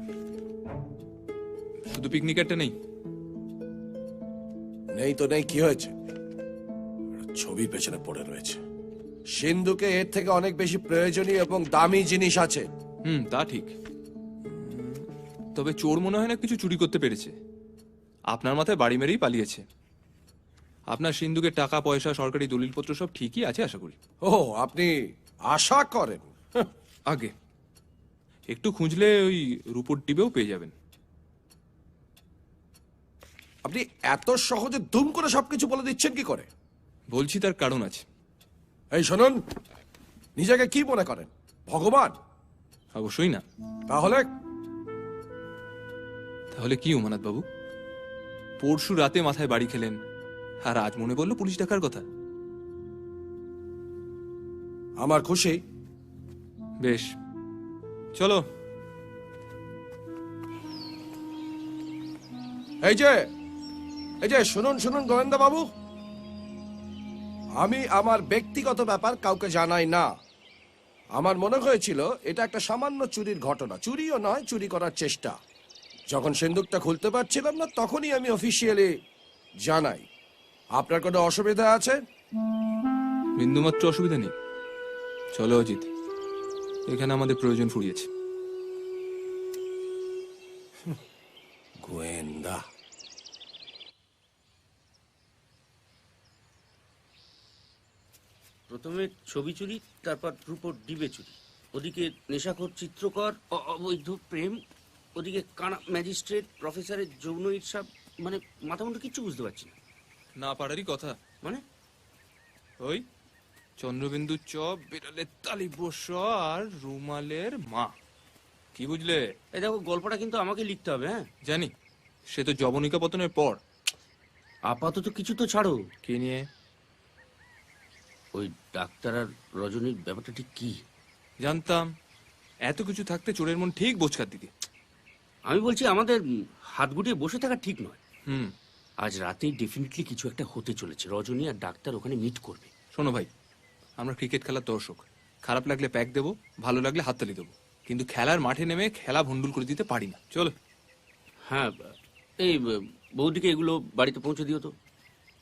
শুধু পিকনিকারটা নেই? নেই তো নেই, কি হয়েছে? ছবি পেছনে পড়ে রয়েছে। সিন্ধুকে এর থেকে অনেক বেশি প্রয়োজনীয় এবং দামি জিনিস আছে। তা ঠিক। তবে চোর মনে হয় না কিছু চুরি করতে পেরেছে। আপনার মাথায় বাড়ি মেরেই পালিয়েছে। আপনার সিন্ধুকের টাকা পয়সা, সরকারি দলিলপত্র সব ঠিকই আছে আশা করি। ও, আপনি আশা করেন? আগে একটু খুঁজলে ওই রূপোর ডিবেও পেয়ে যাবেন। আপনি এত সহজে দুম করে সবকিছু বলে দিচ্ছেন কি করে? বলছি তার কারণ আছে। এই শুনুন, নিজেকে কি মনে করেন, ভগবান? অবশ্যই না। তাহলে তাহলে কি উমানাথ বাবু? পরশু রাতে মাথায় বাড়ি খেলেন, আর আজ মনে পড়লো পুলিশ ডাকার কথা। আমার খুশি বেশ, চলো। এই যে শুনুন শুনুন গোয়েন্দা বাবু, আমি আমার ব্যক্তিগত ব্যাপার কাউকে জানাই না। আমার মনে হয়েছিল এটা একটা সামান্য চুরির ঘটনা, চুরিও নয়, চুরি করার চেষ্টা। যখন সিন্দুকটা খুলতে পারছিলাম না তখনই আমি অফিসিয়ালি জানাই। আপনার কোনো অসুবিধা আছে? বিন্দুমাত্র অসুবিধা নেই। চলো অজিত, এখানে আমাদের প্রয়োজন ফুরিয়েছে। গোয়েন্দা। প্রথমে ছবি চুরি, তারপর রূপোর ডিবে চুরি, ওদিকে নেশাখোর চিত্রকর, অবৈধ প্রেম, ওদিকে কানা ম্যাজিস্ট্রেট, প্রফেসরের যৌন ঈর্ষা, মানে মাথা মুন্ডু কিচ্ছু বুঝতে পারছি না। না পারারই কথা। মানে ওই চন্দ্রবিন্দু চপ, বিড়ালের তালি বস আর রুমালের মা, কি বুঝলে? এই দেখো, গল্পটা কিন্তু আমাকে লিখতে হবে। হ্যাঁ জানি, সে তো জবনিকা পতনের পর। আপাতত কিছু তো ছাড়ো। কি নিয়ে? ওই ডাক্তার আর রজনীর ব্যাপারটা ঠিক কি? জানতাম এত কিছু থাকতে চোরের মন ঠিক বোঝকার দিকে। আমি বলছি আমাদের হাত গুটিয়ে বসে থাকা ঠিক নয়। হুম, আজ রাতেই ডেফিনেটলি কিছু একটা হতে চলেছে। রজনী আর ডাক্তার ওখানে মিট করবে। শোনো ভাই, আমরা ক্রিকেট খেলার দর্শক। খারাপ লাগলে প্যাক দেবো, ভালো লাগলে হাততালি দেবো, কিন্তু খেলার মাঠে নেমে খেলা ভন্ডুল করে দিতে পারি না। চলো। হ্যাঁ, এই বৌদিকে এগুলো বাড়িতে পৌঁছে দিও তো।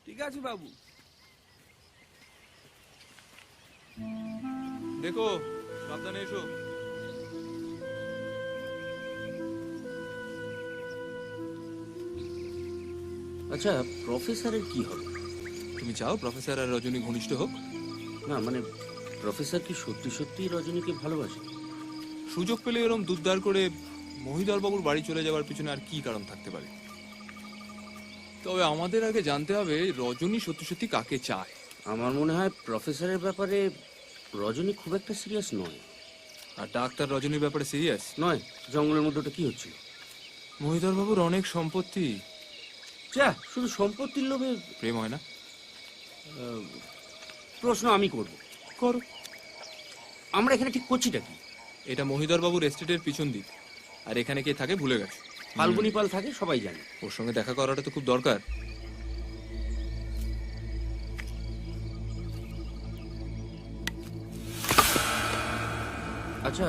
ঠিক আছে বাবু। দেখো, সাবধানে এসো। আচ্ছা, প্রফেসরের কি হবে? তুমি চাও প্রফেসর আর রজনী ঘনিষ্ঠ হোক? না মানে, প্রফেসর কি সত্যি সত্যি রজনীকে ভালোবাসে? সুযোগ পেলে এরম দুধদার করে মহিধর বাবুর বাড়ি চলে যাওয়ার পিছনে আর কি কারণ থাকতে পারে? তবে আমাদের আগে জানতে হবে রজনী সত্যি সত্যি কাকে চায়। আমার মনে হয় প্রফেসরের ব্যাপারে রজনী খুব একটা সিরিয়াস নয়। আর ডাক্তার রজনীর ব্যাপারে সিরিয়াস নয়। জঙ্গলের মধ্যে ওটা কি হচ্ছিল? মহিধর বাবুর অনেক সম্পত্তি। যা, শুধু সম্পত্তির লোভে প্রেম হয় না? প্রশ্ন আমি করব। করো। আমরা এখানে ঠিক করছিটা কি? এটা মহিধর বাবুর এস্টেটের পিছন দিক, আর এখানে কে থাকে ভুলে গেছো। ফাল্গুনি পাল থাকে, সবাই জানে। ওর সঙ্গে দেখা করাটা তো খুব দরকার। আচ্ছা,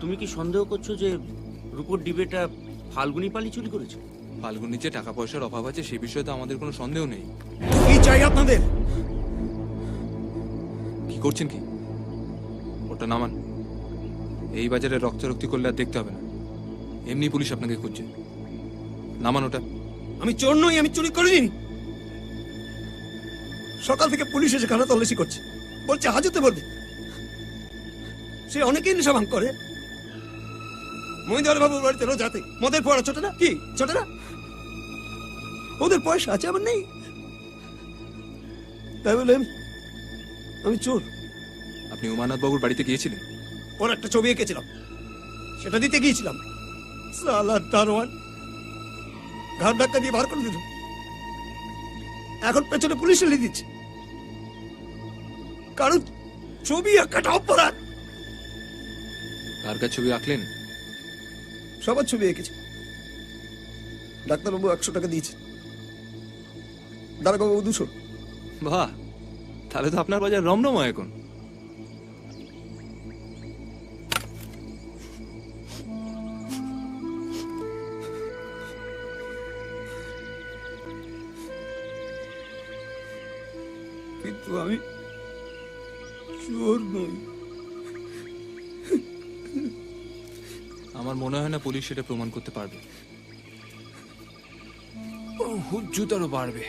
তুমি কি সন্দেহ করছো যে রূপোর ডিবেটা ফাল্গুনি পালই চুরি করেছে? ফাল্গুনির যে টাকা পয়সার অভাব আছে সে বিষয়ে তো আমাদের কোনো সন্দেহ নেই। কি চাই আপনাদের? কি করছেন কি? ওটা নামান। এই বাজারে রক্তারক্তি করলে আর দেখতে হবে না, এমনি পুলিশ আপনাকে খুঁজছে। নামান ওটা। আমি চোর নই, আমি চুরি করিনি। সকাল থেকে পুলিশ এসে খানা তল্লাশি করছে, বলছে হাজতে বলবে। সে অনেকেই নেশা ভাঙ করে। মহিধর বাবুর বাড়িতে রোজ রাতে মদের পড়া ছোটে না? কি ছোটে না? ওদের পয়সা আছে, আবার নেই। তাই বলে আমি চোর? আপনি উমানাথ বাবুর বাড়িতে গিয়েছিলেন? ওর একটা ছবি এঁকেছিলাম, সেটা দিতে গিয়েছিলাম। সালা দারোয়ান ঘাট ধাক্কা দিয়ে বার করে দিল। এখন পেছনে পুলিশ এলে দিচ্ছে। কারণ ছবি আঁকাটা অপরাধ। কার কার ছবি আঁকলেন? সবার ছবি এঁকেছে। ডাক্তারবাবু 100 টাকা দিয়েছে, দারোগাবাবু 200। বাহ, তাহলে তো আপনার বাজার রমরমা এখন। কিন্তু আমি চোর নই। আমার মনে হয় না পুলিশ সেটা প্রমাণ করতে পারবে। হুজ্জুতারও বাড়বে।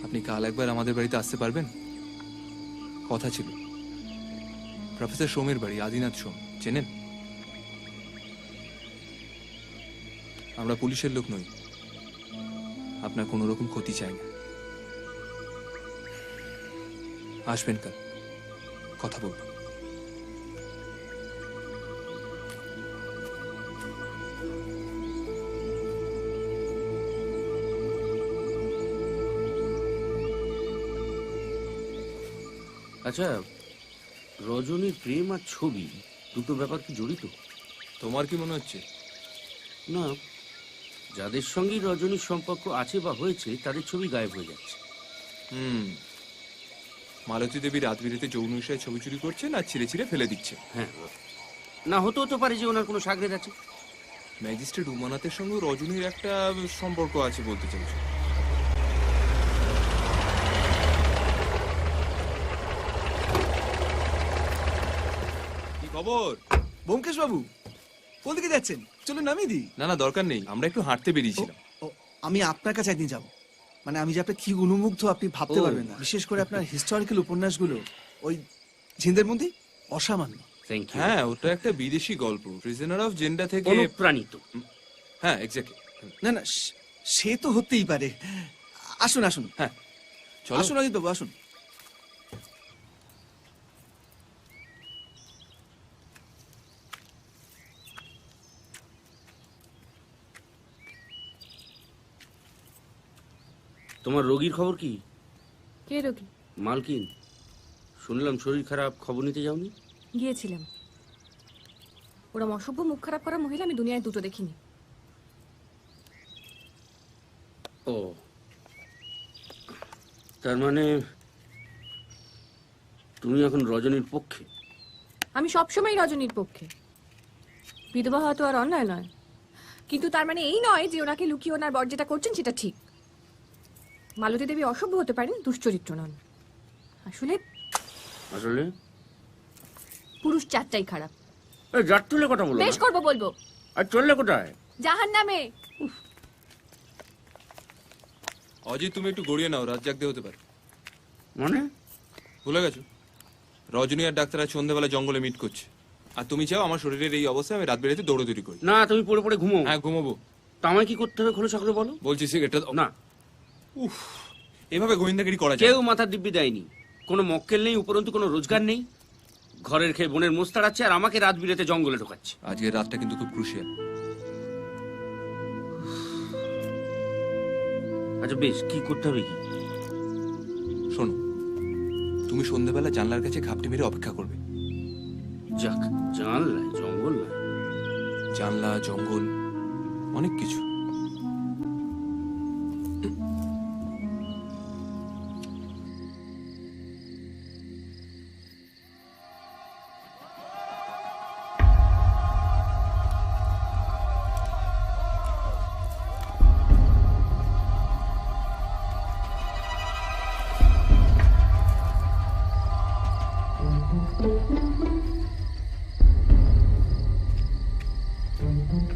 আপনি কাল একবার আমাদের বাড়িতে আসতে পারবেন? কথা ছিল। প্রফেসর সোমের বাড়ি, আদিনাথ সোম চেনেন? আমরা পুলিশের লোক নই, আপনার কোনো রকম ক্ষতি চাই না। আসবেন কাল, কথা বলবো। আচ্ছা, রজনীর প্রেম আর ছবি দুটো ব্যাপার কি জড়িত? তোমার কি মনে হচ্ছে? না, যাদের সঙ্গেই রজনীর সম্পর্ক আছে বা হয়েছে তাদের ছবি গায়েব হয়ে যাচ্ছে। মালতী দেবী রাত বিরেতে যৌন বিষয়ে ছবি চুরি করছেন আর ছিঁড়ে ছিঁড়ে ফেলে দিচ্ছে। হ্যাঁ, না হতেও তো পারে যে ওনার কোনো সাগরেদ আছে। ম্যাজিস্ট্রেট উমানাথের সঙ্গে রজনীর একটা সম্পর্ক আছে বলতে চাইছে। কি খবর? ব্যোমকেশ বাবু, কোন দিকে যাচ্ছেন? চলুন নামিয়ে দিই। না না, দরকার নেই, আমরা একটু হাঁটতে বেরিয়েছিলাম। ও, আমি আপনার কাছে একদিন যাব। মানে আমি যে আপনার কি অনুমুগ্ধ আপনি ভাবতে ও। পারবেন না। বিশেষ করে আপনার হিস্টোরিক্যাল উপন্যাসগুলো, ওই ঝিন্দের মন্দির, অসামান্য। Thank you. হ্যাঁ, ওটা একটা বিদেশি গল্প, প্রিজনার অফ জেন্ডা থেকে। অনুপ্রাণিত। হ্যাঁ, এক্স্যাক্টলি। না না, সে তো হতেই পারে। আসুন আসুন। হ্যাঁ, চলো। আসুন অজিত বাবু, আসুন। তোমার রোগীর খবর কি? কে রোগী? মালকিন। শুনলাম শরীর খারাপ, খবর নিতে যাওনি? গিয়েছিলাম। ওরা অসভ্য মুখ খারাপ করা মহিলা আমি দুনিয়ায় দুটো দেখিনি। ও, তার মানে তুমি এখন রজনীর পক্ষে? আমি সবসময় রজনীর পক্ষে। বিধবা হওয়া তো আর অন্যায় নয়, কিন্তু তার মানে এই নয় যে ওনাকে লুকিয়ে ওনার বর যেটা করছেন সেটা ঠিক। মালতী দেবী অসভ্য হতে পারেন, দুশ্চরিত্র নন। আসলে আসলে পুরুষ চারটাই খারাপ। জাত তুলে কথা বলো। বেশ করবো, বলবো। আর চললে কোথায়? জাহান্নামে। অজিত, তুমি একটু গড়িয়ে নাও, রাত জাগতে হতে পারে। মানে ভুলে গেছো? রজনী আর ডাক্তার আজ সন্ধ্যাবেলা জঙ্গলে মিট করছে, আর তুমি চাও আমার শরীরের এই অবস্থায় আমি রাত বেড়েতে দৌড়দৌড়ি করি। না, তুমি পড়ে পড়ে ঘুমো। হ্যাঁ, ঘুমাবো। তা আমায় কি করতে হবে খোলসা করে বলো। বলছি সিগারেটটা দাও। না, উফ, এভাবে গোয়েন্দাগিরি করা যায়? কেউ মাথার দিব্যি দেয়নি। কোনো মক্কেল নেই, উপরন্তু কোনো রোজগার নেই। ঘরের খেয়ে বোনের মোষ তাড়াচ্ছে আর আমাকে রাত বিরেতে জঙ্গলে ঢোকাচ্ছে। আজকের রাতটা কিন্তু খুব ক্রুশিয়াল। আচ্ছা বেশ, কি করতে হবে কি? শোনো, তুমি সন্ধ্যাবেলা জানলার কাছে ঘাপটি মেরে অপেক্ষা করবে। যাক, জানলায় জঙ্গল না, জানলা, জঙ্গল, অনেক কিছু।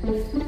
Thank you.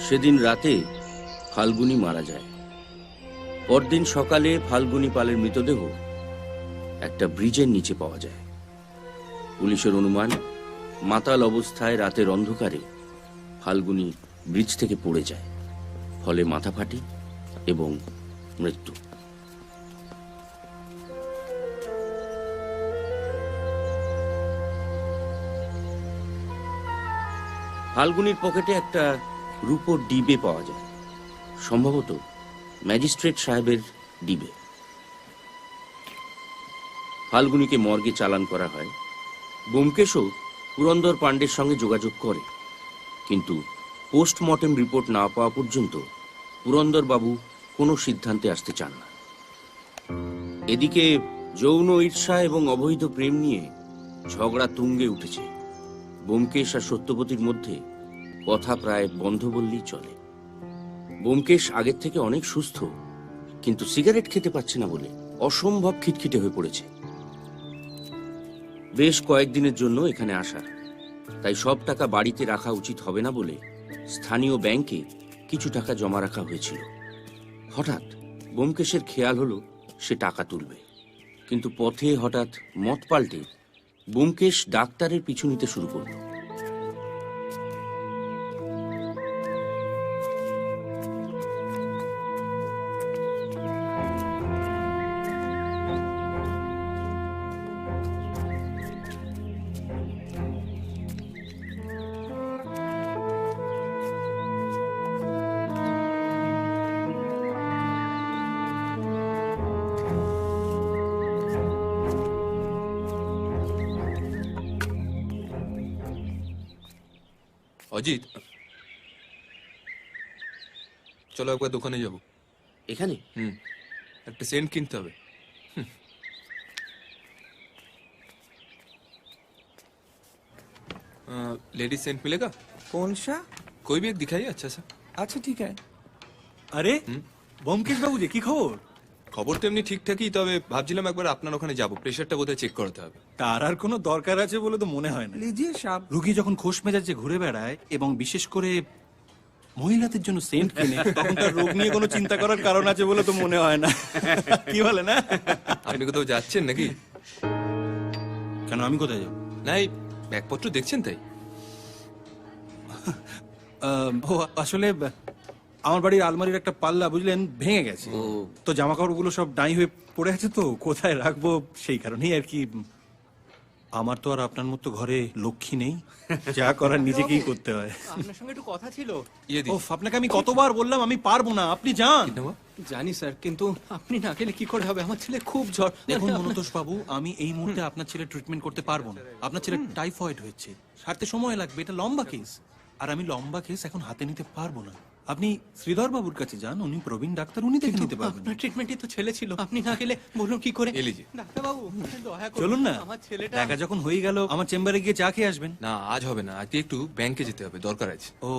সেদিন রাতে ফাল্গুনী মারা যায়। পরদিন সকালে ফাল্গুনী পালের মৃতদেহ একটা ব্রিজের নিচে পাওয়া যায়। পুলিশের অনুমান, মাতাল অবস্থায় রাতের অন্ধকারে ফাল্গুনী ব্রিজ থেকে পড়ে যায়, ফলে মাথা ফাটে এবং মৃত্যু। ফাল্গুনির পকেটে একটা রূপোর ডিবে পাওয়া যায়, সম্ভবত ম্যাজিস্ট্রেট সাহেবের ডিবে। ফাল্গুনিকে মর্গে চালান করা হয়। ব্যোমকেশও পুরন্দর পাণ্ডের সঙ্গে যোগাযোগ করে, কিন্তু পোস্টমর্টেম রিপোর্ট না পাওয়া পর্যন্ত পুরন্দর বাবু কোনো সিদ্ধান্তে আসতে চান না। এদিকে যৌন ঈর্ষা এবং অবৈধ প্রেম নিয়ে ঝগড়া তুঙ্গে উঠেছে। ব্যোমকেশ আর সত্যবতীর মধ্যে কথা প্রায় বন্ধ বললেই চলে। ব্যোমকেশ আগের থেকে অনেক সুস্থ, কিন্তু সিগারেট খেতে পারছে না বলে অসম্ভব খিটখিটে হয়ে পড়েছে। বেশ কয়েকদিনের জন্য এখানে আসা, তাই সব টাকা বাড়িতে রাখা উচিত হবে না বলে স্থানীয় ব্যাংকে কিছু টাকা জমা রাখা হয়েছিল। হঠাৎ ব্যোমকেশের খেয়াল হলো সে টাকা তুলবে, কিন্তু পথে হঠাৎ মত পাল্টে ব্যোমকেশ ডাক্তারের পিছু নিতে শুরু করল। অজিত, চলো একবার দোকানে যাব। এখানে একটা সেন্ট কিনতে হবে। लेडीज सेंट मिलेगा? कौन सा? कोई भी एक दिखाइए अच्छा सा। আচ্ছা ঠিক আছে। আরে ব্যোমকেশ বাবু যে কি খবর? খবর তো এমনি ঠিকঠাকই, তবে ভাবছিলাম একবার আপনার ওখানে যাব, প্রেশারটা বোধহয় চেক করতে হবে। তার আর কোনো দরকার আছে বলে তো মনে হয় না। লিজিয়ে সাহেব, রুগী যখন খোশ মেজাজে ঘুরে বেড়ায় এবং বিশেষ করে মহিলাদের জন্য সেন্ট কিনে, তখন তার রোগ নিয়ে কোনো চিন্তা করার কারণ আছে বলে তো মনে হয় না। কি বলে না? আপনি কোথাও যাচ্ছেন নাকি? কেন, আমি কোথায় যাব? না, এই ব্যাগপত্র দেখছেন তাই। ও আসলে আমার বাড়ির আলমারির একটা পাল্লা বুঝলেন ভেঙে গেছে, তো জামা কাপড়গুলো সব ডাই হয়ে পড়ে আছে, তো কোথায় রাখবো সেই কারণেই আর কি। আমার তো আর আপনার মতো ঘরে লক্ষ্মী নেই, যা করার নিজেকেই করতে হয়। আপনার সঙ্গে একটু কথা ছিল। ওফ, আপনাকে আমি কতবার বললাম আমি পারবো না, আপনি যান। জানি স্যার, কিন্তু আপনি না গেলে কি করে হবে? আমার ছেলে খুব জ্বর। দেখুন মনোতোষ বাবু, আমি এই মুহূর্তে আপনার ছেলে ট্রিটমেন্ট করতে পারবো না। আপনার ছেলে টাইফয়েড হয়েছে, সারতে সময় লাগবে, এটা লম্বা কেস, আর আমি লম্বা কেস এখন হাতে নিতে পারবো না। আপনি শ্রীধর বাবুর কাছে যান, উনি প্রবীণ ডাক্তার, উনি দেখে নিতে পারবেন। আপনার ট্রিটমেন্টই তো ছেলে ছিল, আপনি না গেলে বলুন কি করে? ডাক্তার বাবু দয়া করে চলুন না, আমার ছেলেটা। দেখা যখন হয়ে গেল আমার চেম্বারে গিয়ে চা খেয়ে আসবেন। না, আজ হবে না, আজকে একটু ব্যাংকে যেতে হবে, দরকার আছে। ও,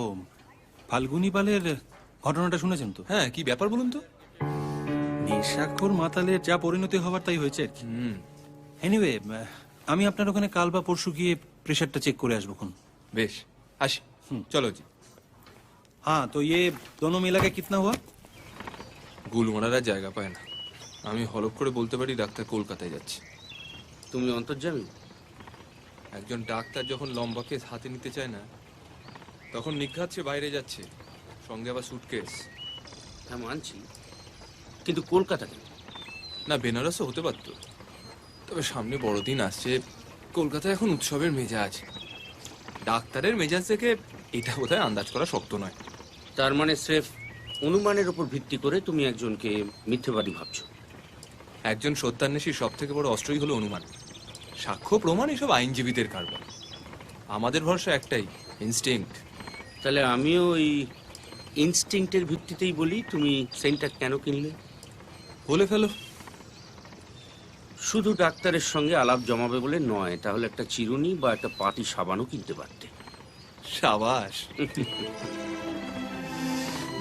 ফাল্গুনী পালের ঘটনাটা শুনেছেন তো? হ্যাঁ, কি ব্যাপার বলুন তো? নেশাখোর মাতালের যা পরিণতি হবার তাই হয়েছে আর কি। এনিওয়ে, আমি আপনার ওখানে কাল বা পরশু গিয়ে প্রেশারটা চেক করে আসবো। বেশ, আসি। চলো জি। हाँ तो ये दोनों मिला के कितना हुआ? গুল মারার জায়গা পায় না। আমি হলপ করে বলতে পারি ডাক্তার কলকাতায় যাচ্ছে। তুমি অন্তর্যামী? একজন ডাক্তার যখন লম্বা কেস হাতে নিতে চায় না, তখন নিঘাত সে বাইরে যাচ্ছে, সঙ্গে আবার সুটকেস। হ্যাঁ মানছি, কিন্তু কলকাতা কেন? না, বেনারসও হতে পারতো, তবে সামনে বড়দিন আসছে, কলকাতায় এখন উৎসবের মেজাজ। ডাক্তারের মেজাজ থেকে এটা বোধহয় আন্দাজ করা শক্ত নয়। তার মানে স্রেফ অনুমানের উপর ভিত্তি করে তুমি একজনকে মিথ্যেবাদী ভাবছো? একজন সত্যান্বেষীর সব থেকে বড় অস্ত্রই হলো অনুমান। সাক্ষ্য প্রমাণ এসব আইনজীবীদের কারবার, আমাদের ভরসা একটাই, ইনস্টিংক্ট। তাহলে আমিও ওই ইনস্টিংক্টের ভিত্তিতেই বলি, তুমি সেন্টটা কেন কিনলে? বলে ফেলো। শুধু ডাক্তারের সঙ্গে আলাপ জমাবে বলে নয়, তাহলে একটা চিরুনি বা একটা পাটি সাবানও কিনতে পারতে। সাবাস।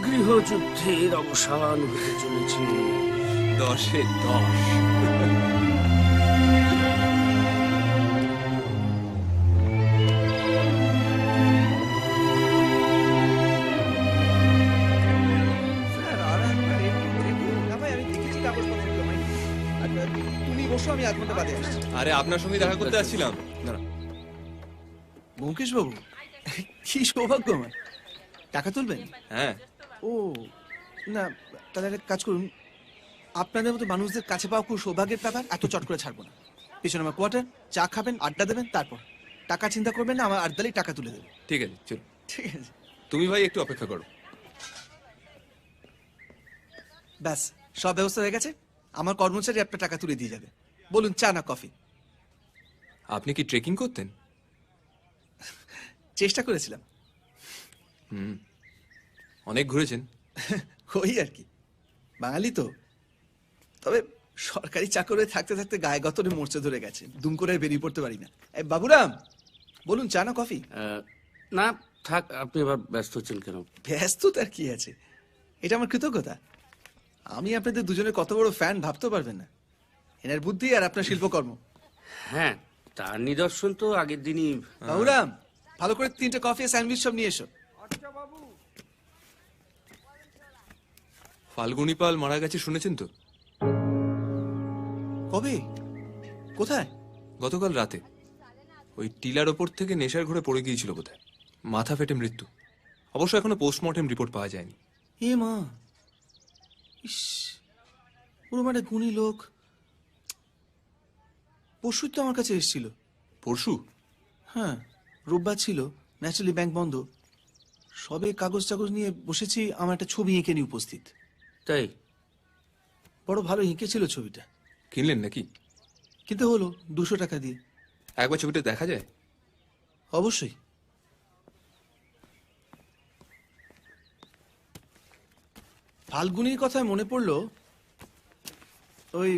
গৃহযুদ্ধের অবসান হতে চলেছে। 10-এ 10। বসো, আমি 1 ঘন্টা বাদে আসছি। আরে আপনার সঙ্গে দেখা করতে আসছিলাম। দাঁড়া। ব্যোমকেশ বাবু, কি সৌভাগ্য আমার। টাকা তুলবেন? হ্যাঁ। ও না, তাহলে একটা কাজ করুন, আপনাদের মতো মানুষদের কাছে পাওয়া খুব সৌভাগ্যের ব্যাপার, এত চট করে ছাড়বো না। পিছনে আমার কোয়ার্টার, চা খাবেন, আড্ডা দেবেন, তারপর টাকা চিন্তা করবেন না, আমার আড্ডালেই টাকা তুলে দেবেন। ঠিক আছে, চলো। ঠিক আছে। তুমি ভাই একটু অপেক্ষা করো। ব্যাস, সব ব্যবস্থা হয়ে গেছে। আমার কর্মচারী আপনার টাকা তুলে দিয়ে যাবে। বলুন, চা না কফি? আপনি কি ট্রেকিং করতেন? চেষ্টা করেছিলাম। অনেক ঘুরেছেন? ওই আর কি, বাঙালি তো। তবে সরকারি চাকরে থাকতে থাকতে গায়ে গতরে মরচে ধরে গেছে, দুম করে আর বেরিয়ে পড়তে পারি না। এই বাবুরাম, বলুন, চা না কফি? না থাক, আপনি আবার ব্যস্ত হচ্ছেন কেন? ব্যস্ত তার কি আছে, এটা আমার কৃতজ্ঞতা। আমি আপনাদের দুজনের কত বড় ফ্যান ভাবতে পারবেন না। এনার বুদ্ধি আর আপনার শিল্পকর্ম। হ্যাঁ, তার নিদর্শন তো আগের দিনই। বাবুরাম, ভালো করে 3টে কফি আর স্যান্ডউইচ সব নিয়ে এসো। ফাল্গুনী পাল মারা গেছে শুনেছেন তো? কবে? কোথায়? গতকাল রাতে ওই টিলার ওপর থেকে নেশার ঘরে পড়ে গিয়েছিল বোধহয়, মাথা ফেটে মৃত্যু। অবশ্য এখনো পোস্টমর্টেম রিপোর্ট পাওয়া যায়নি। এ মা, ইস, ওরম একটা গুণী লোক। পরশুই তো আমার কাছে এসেছিল। পরশু? হ্যাঁ, রোববার ছিল, ন্যাচারালি ব্যাংক বন্ধ। সবে কাগজ টাগজ নিয়ে বসেছি, আমার একটা ছবি এঁকে নিয়ে উপস্থিত। তাই? বড় ভালো এঁকেছিল ছবিটা। কিনলেন নাকি? কিন্তু হলো 200 টাকা দিয়ে। একবার ছবিটা দেখা যায়? অবশ্যই। ফাল্গুনির কথায় মনে পড়লো, ওই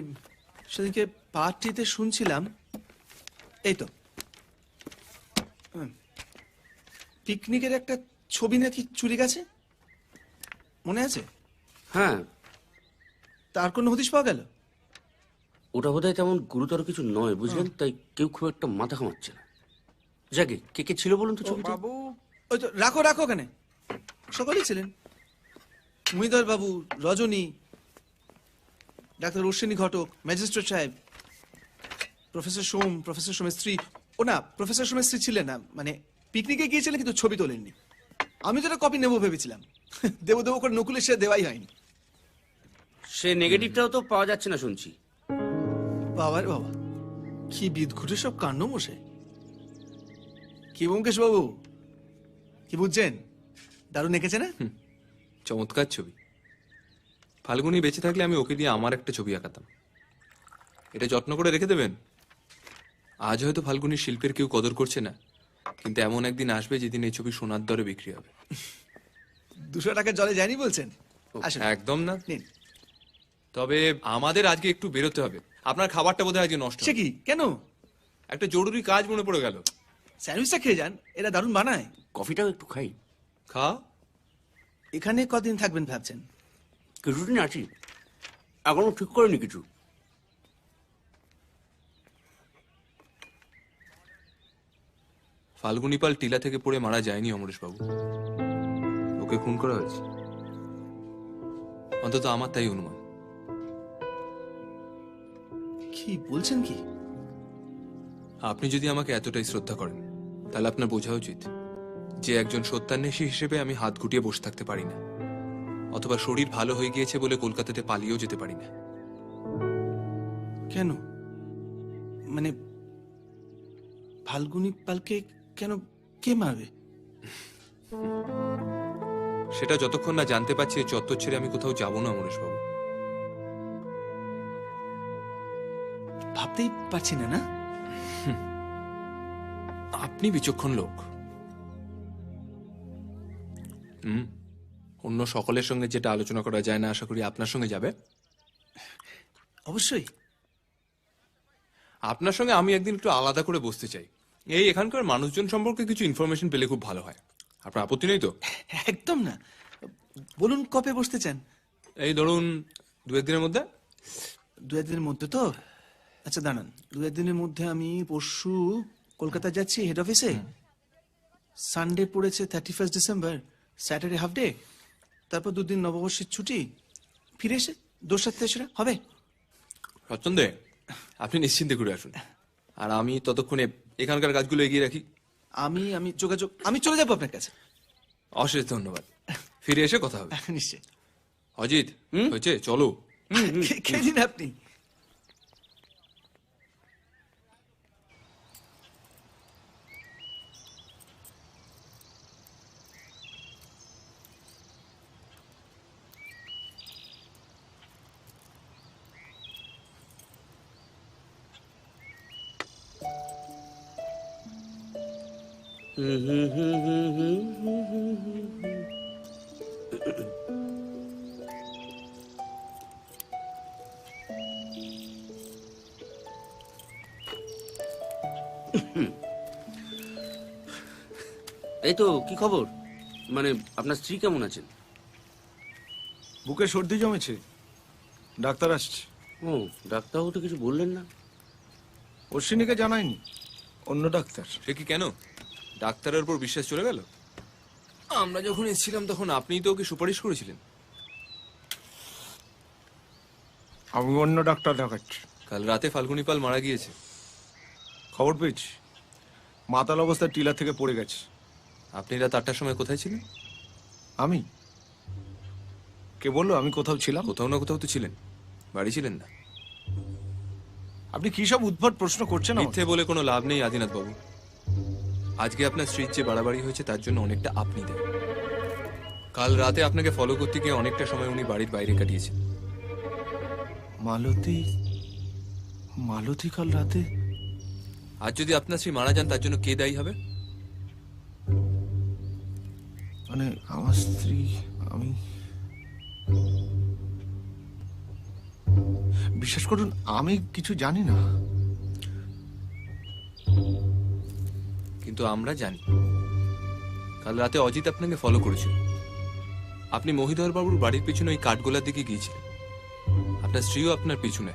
সেদিনকে পার্টিতে শুনছিলাম, এই তো পিকনিকের একটা ছবি নাকি চুরি গেছে, মনে আছে? হ্যাঁ। তার কোনো হদিশ পাওয়া গেল? ওটা বোধহয় তেমন গুরুতর কিছু নয়, বুঝলেন, তাই কেউ খুব একটা মাথা ঘামাচ্ছে না। যাকে কে কে ছিল বলুন তো ছবিতে? বাবু, ওই তো রাখো রাখো, ওখানে সকলেই ছিলেন। মহিধর বাবু, রজনী, ডাক্তার অশ্বিনী ঘটক, ম্যাজিস্ট্রেট সাহেব, প্রফেসর সোম, প্রফেসর সোমের স্ত্রী। ও না, প্রফেসর সোমের স্ত্রী ছিলেন না, মানে পিকনিকে গিয়েছিলেন কিন্তু ছবি তোলেননি। আমি তো একটা কপি নেবো ভেবেছিলাম, দেবো দেবো করে নকুলে সে দেওয়াই হয়নি। সে নেগেটিভটাও তো পাওয়া যাচ্ছে না শুনছি। বাবার বাবা, কি বিদঘুটে সব কাণ্ড মশে। কি ব্যোমকেশ বাবু, কি বুঝছেন? দারুণ এঁকেছে না? চমৎকার ছবি। ফাল্গুনী বেঁচে থাকলে আমি ওকে দিয়ে আমার একটা ছবি আঁকাতাম। এটা যত্ন করে রেখে দেবেন। আজ হয়তো ফাল্গুনীর শিল্পের কেউ কদর করছে না, কিন্তু এমন একদিন আসবে যেদিন এই ছবি সোনার দরে বিক্রি হবে। 200 টাকা জলে যায়নি বলছেন? একদম না। নিন। তবে আমাদের আজকে একটু বেরোতে হবে। আপনার খাবারটা বোধহয় আজকে নষ্ট। সে কি, কেন? একটা জরুরি কাজ মনে পড়ে গেল। স্যান্ডউইচটা খেয়ে যান, এরা দারুণ বানায়। কফিটাও একটু খাই। খা। এখানে কদিন থাকবেন ভাবছেন? কিছুদিন আছি, এখনো ঠিক করিনি কিছু। ফাল্গুনী পাল টিলা থেকে পড়ে মারা যায়নি অমরেশ বাবু, ওকে খুন করা হয়েছে। অন্তত আমার তাই অনুমান। কি বলছেন কি? আপনি যদি আমাকে এতটাই শ্রদ্ধা করেন, তাহলে আপনার বোঝা উচিত যে একজন সত্যান্বেষী হিসেবে আমি হাত গুটিয়ে বসে থাকতে পারি না, অথবা শরীর ভালো হয়ে গিয়েছে বলে কলকাতাতে পালিয়েও যেতে পারি না। কেন? মানে ফাল্গুনী পালকে কেন, কে মারবে? সেটা যতক্ষণ না জানতে পারছি এই চত্বর ছেড়ে আমি কোথাও যাব না অমরেশ বাবু। ভাবতেই পারছি না। না, আপনি বিচক্ষণ লোক। অন্য সকলের সঙ্গে যেটা আলোচনা করা যায় না, আশা করি আপনার সঙ্গে যাবে। অবশ্যই। আপনার সঙ্গে আমি একদিন একটু আলাদা করে বসতে চাই। এই এখানকার মানুষজন সম্পর্কে কিছু ইনফরমেশন পেলে খুব ভালো হয়। আপনার আপত্তি নেই তো? একদম না। বলুন, কবে বসতে চান? এই ধরুন 2-1 দিনের মধ্যে। 2-1 দিনের মধ্যে তো? আচ্ছা দাঁড়ান, 2-1 দিনের মধ্যে আমি পরশু কলকাতা যাচ্ছি হেড অফিসে। সানডে পড়েছে 31 ডিসেম্বর, স্যাটারডে হাফ ডে, তারপর 2 দিন নববর্ষের ছুটি, ফিরে এসে 2-7 তেসরা হবে। সচ্ছন্দে আপনি নিশ্চিন্তে ঘুরে আসুন, আর আমি ততক্ষণে এখানকার কাজগুলো এগিয়ে রাখি। আমি যোগাযোগ আমি চলে যাবো আপনার কাছে। অশেষ ধন্যবাদ, ফিরে এসে কথা হবে। নিশ্চয়। অজিত, হয়েছে, চলো। খেয়ে দিন আপনি। এই তো, কি খবর? মানে আপনার স্ত্রী কেমন আছেন? বুকে সর্দি জমেছে, ডাক্তার আসছে। ও, ডাক্তারবাবু তো কিছু বললেন না। অশ্বিনীকে জানায়নি, অন্য ডাক্তার। সে কি, কেন? ডাক্তারের উপর বিশ্বাস চলে গেল? আমরা যখন এসেছিলাম তখন আপনিই তো ওকে সুপারিশ করেছিলেন। আমি অন্য ডাক্তার দেখাচ্ছি। কাল রাতে ফাল্গুনি পাল মারা গিয়েছে। খবর পেয়েছি, মাতাল অবস্থায় টিলা থেকে পড়ে গেছে। আপনি রাত 8টার সময় কোথায় ছিলেন? আমি? কে বললো আমি কোথাও ছিলাম? কোথাও না কোথাও তো ছিলেন, বাড়ি ছিলেন না। আপনি কি সব উদ্ভট প্রশ্ন করছেন আমাকে? মিথ্যে বলে কোনো লাভ নেই আদিনাথ বাবু। আজকে আপনার স্ত্রীর যে বাড়াবাড়ি হয়েছে তার জন্য অনেকটা আপনি দেন। কাল রাতে আপনাকে ফলো করতে গিয়ে অনেকটা সময় উনি বাড়ির বাইরে কাটিয়েছেন। মালতী কাল রাতে? আর যদি আপনার স্ত্রী মারা যান তার জন্য কে দায়ী হবে? মানে আমার স্ত্রী, আমি বিশ্বাস করুন আমি কিছু জানি না। কিন্তু আমরা জানি। কাল রাতে অজিত আপনাকে ফলো করেছিল। আপনি মহিধর বাবুর বাড়ির পিছনে ওই কাঠগোলার দিকে গিয়েছিলেন। আপনার স্ত্রীও আপনার পিছনে।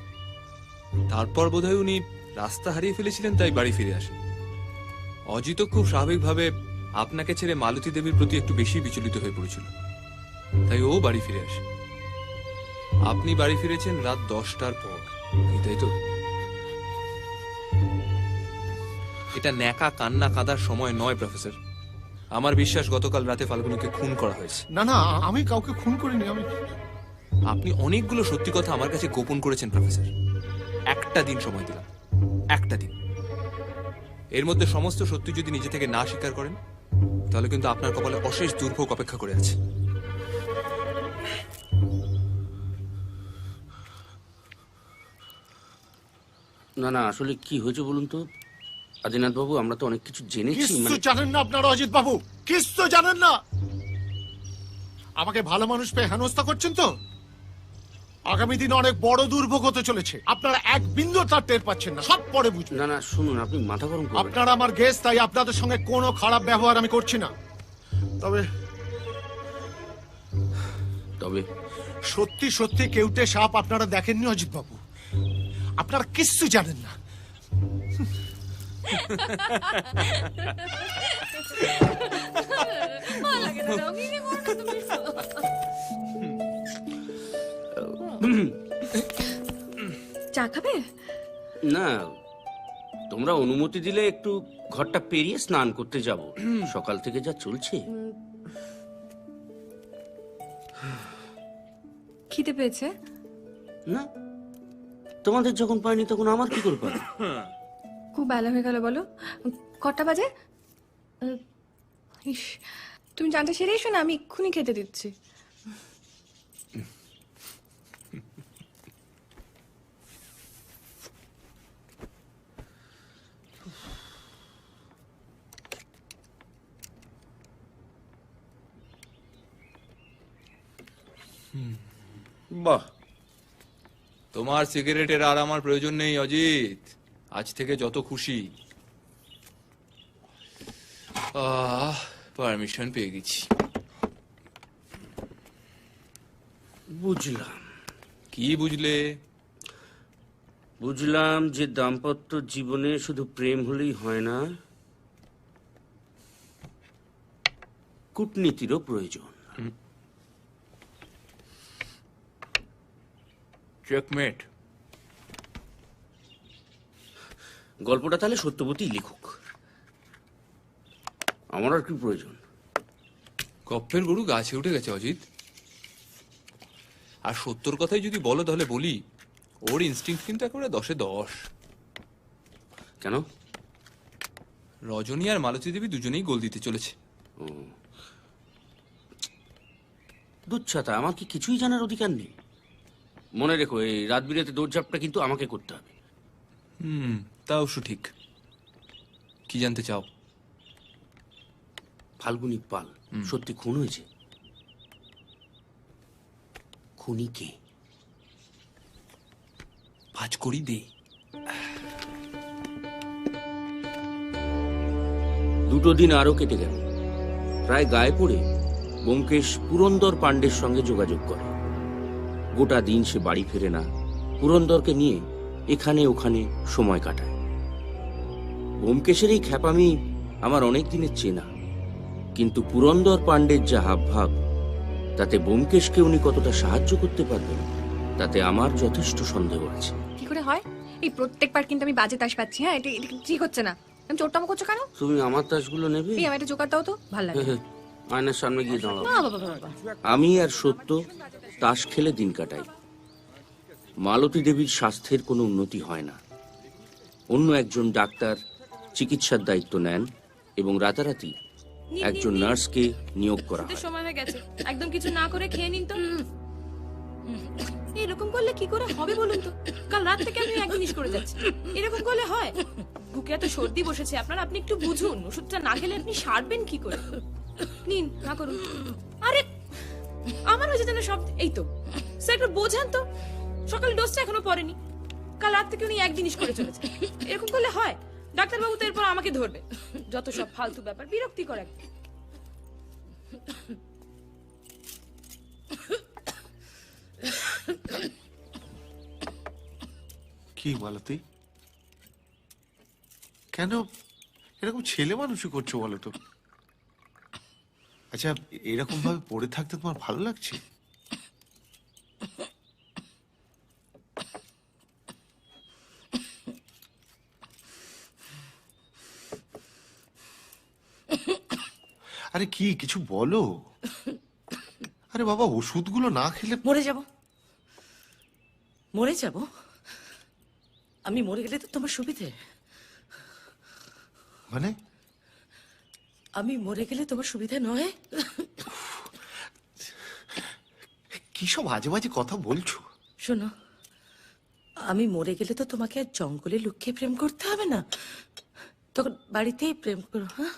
তারপর বোধহয় উনি রাস্তা হারিয়ে ফেলেছিলেন, তাই বাড়ি ফিরে আসেন। অজিত খুব স্বাভাবিকভাবে আপনাকে ছেড়ে মালতী দেবীর প্রতি একটু বেশি বিচলিত হয়ে পড়েছিল, তাই ও বাড়ি ফিরে আসে। আপনি বাড়ি ফিরেছেন রাত 10টার পর, তাই তো? এটা ন্যাকা কান্না কাঁদার সময় নয় প্রফেসর। আমার বিশ্বাস গতকাল রাতে ফাল্গুনিকে খুন করা হয়েছে। না না, আমি কাউকে খুন করিনি। আপনি অনেকগুলো সত্যি কথা আমার কাছে গোপন করেছেন প্রফেসর। একটা দিন সময় দিলাম, একটা দিন। এর মধ্যে সমস্ত সত্যি যদি নিজে থেকে না স্বীকার করেন তাহলে কিন্তু আপনার কপালে অশেষ দুর্ভোগ অপেক্ষা করে আছে। না না, আসলে কি হয়েছে বলুন তো আদিনাথ বাবু, আমরা তো অনেক কিছু জেনেছি। কিছু জানেন না আপনারা অজিত বাবু, কিছু জানেন না। আমাকে ভালো মানুষ পেয়ে হেনস্থা করছেন তো। আগামী দিনে অনেক বড় দুর্ভোগ হতে চলেছে, আপনারা এক বিন্দু তার টের পাচ্ছেন না, সব পরে বুঝবেন। না না, শুনুন, আপনি মাথা গরম করবেন। আপনারা আমার গেস্ট, তাই আপনাদের সঙ্গে কোনো খারাপ ব্যবহার আমি করছি না। তবে তবে সত্যি সত্যি কেউটে সাপ আপনারা দেখেননি অজিত বাবু, আপনারা কিচ্ছু জানেন না। চা খাবে? না, তোমরা অনুমতি দিলে একটু ঘরটা পেরিয়ে স্নান করতে যাব। সকাল থেকে যা চলছে। খিদে পেয়েছে? না, তোমাদের যখন পাইনি তখন আমার কি করে পাবে? খুব বেলা হয়ে গেল, বলো কটা বাজে? ইস, তুমি জানতে সেরে এসো না, আমি এক্ষুনি খেতে দিচ্ছি। বাহ, তোমার সিগারেটের আর আমার প্রয়োজন নেই অজিত। আজ থেকে যত খুশি। পারমিশন পেয়ে গেছি। বুঝলাম। কি বুঝলে? বুঝলাম যে দাম্পত্য জীবনে শুধু প্রেম হলেই হয় না, কূটনীতিরও প্রয়োজন। চেকমেট। গল্পটা তাহলে সত্যবতীই লিখুক, আমার আর কি প্রয়োজন? কপ্পের গরু গাছে উঠে গেছে অজিত। আর সত্যর কথাই যদি বলো তাহলে বলি, ওর ইনস্টিংক্ট কিন্তু একেবারে 10-এ 10। কেন? রজনী আর মালতী দেবী দুজনেই গোল দিতে চলেছে। দুচ্ছাতা, আমার কি কিছুই জানার অধিকার নেই? মনে রেখো, এই রাত বিরেতে দৌড়ঝাঁপটা কিন্তু আমাকে করতে হবে। তা অবশ্য ঠিক। কি জানতে চাও? ফাল্গুনী পাল সত্যি খুন হয়েছে? খুনি কে? ভাজ করি দে। দুটো দিন আরো কেটে গেল। প্রায় গায়ে পড়ে ব্যোমকেশ পুরন্দর পাণ্ডের সঙ্গে যোগাযোগ করে। গোটা দিন সে বাড়ি ফেরে না, পুরন্দরকে নিয়ে এখানে ওখানে সময় কাটায়। ব্যোমকেশের এই খ্যাপামি আমার অনেক দিনের চেনা, কিন্তু পুরন্দর পাণ্ডের যা হাবভাব, তাতে ব্যোমকেশকে উনি কতটা সাহায্য করতে পারবেন তাতে আমার যথেষ্ট সন্দেহ আছে। কি করে হয়? এই প্রত্যেকবার কিন্তু আমি বাজে তাস পাচ্ছি। হ্যাঁ, এটা ঠিক হচ্ছে না। আমি চোরটামো করছো কেন? তুমি আমার তাসগুলো নেবে? এই, আমার একটা জোগাড় দাও তো, ভালো লাগে। আয়নার সামনে গিয়ে দাঁড়াও। না বাবা বাবা। আমি আর সত্য তাস খেলে দিন কাটাই। মালতী দেবীর স্বাস্থ্যের কোনো উন্নতি হয় না। অন্য একজন ডাক্তার চিকিৎসার দায়িত্ব নেন এবং রাতারাতি একজন নার্সকে নিয়োগ করা হয়। সময় হয়ে গেছে, একদম কিছু না করে খেয়ে নিন তো। এরকম করলে কি করে হবে বলুন তো? কাল রাত থেকে আমি এক জিনিস করে যাচ্ছি, এরকম করলে হয়? বুকে এত সর্দি বসেছে আপনার, আপনি একটু বুঝুন। ওষুধটা না খেলে আপনি সারবেন কি করে? নিন, না করুন। আরে আমার হয়েছে যেন সব। এই তো স্যার, একটু বোঝান তো। সকাল ডোজটা এখনো পড়েনি, কাল রাত থেকে উনি এক জিনিস করে চলেছে। এরকম করলে হয়? ডাক্তারবাবু তো এরপর আমাকে ধরবে। যত সব ফালতু ব্যাপার, বিরক্তিকর একদম। কি মালতী, কেন এরকম ছেলে মানুষই করছো বলো তো? আচ্ছা, এরকম ভাবে পড়ে থাকতে তোমার ভালো লাগছে? আরে কি, কিছু বলো। আরে বাবা, ওষুধগুলো না খেলে মরে যাব, মরে যাব। আমি মরে গেলে তো তোমার সুবিধে। মানে? আমি মরে গেলে তোমার সুবিধা নয়? কি সব আজে বাজে কথা বলছো? শোনো, আমি মরে গেলে তো তোমাকে আর জঙ্গলে লুকিয়ে প্রেম করতে হবে না, তখন বাড়িতেই প্রেম করো। হ্যাঁ,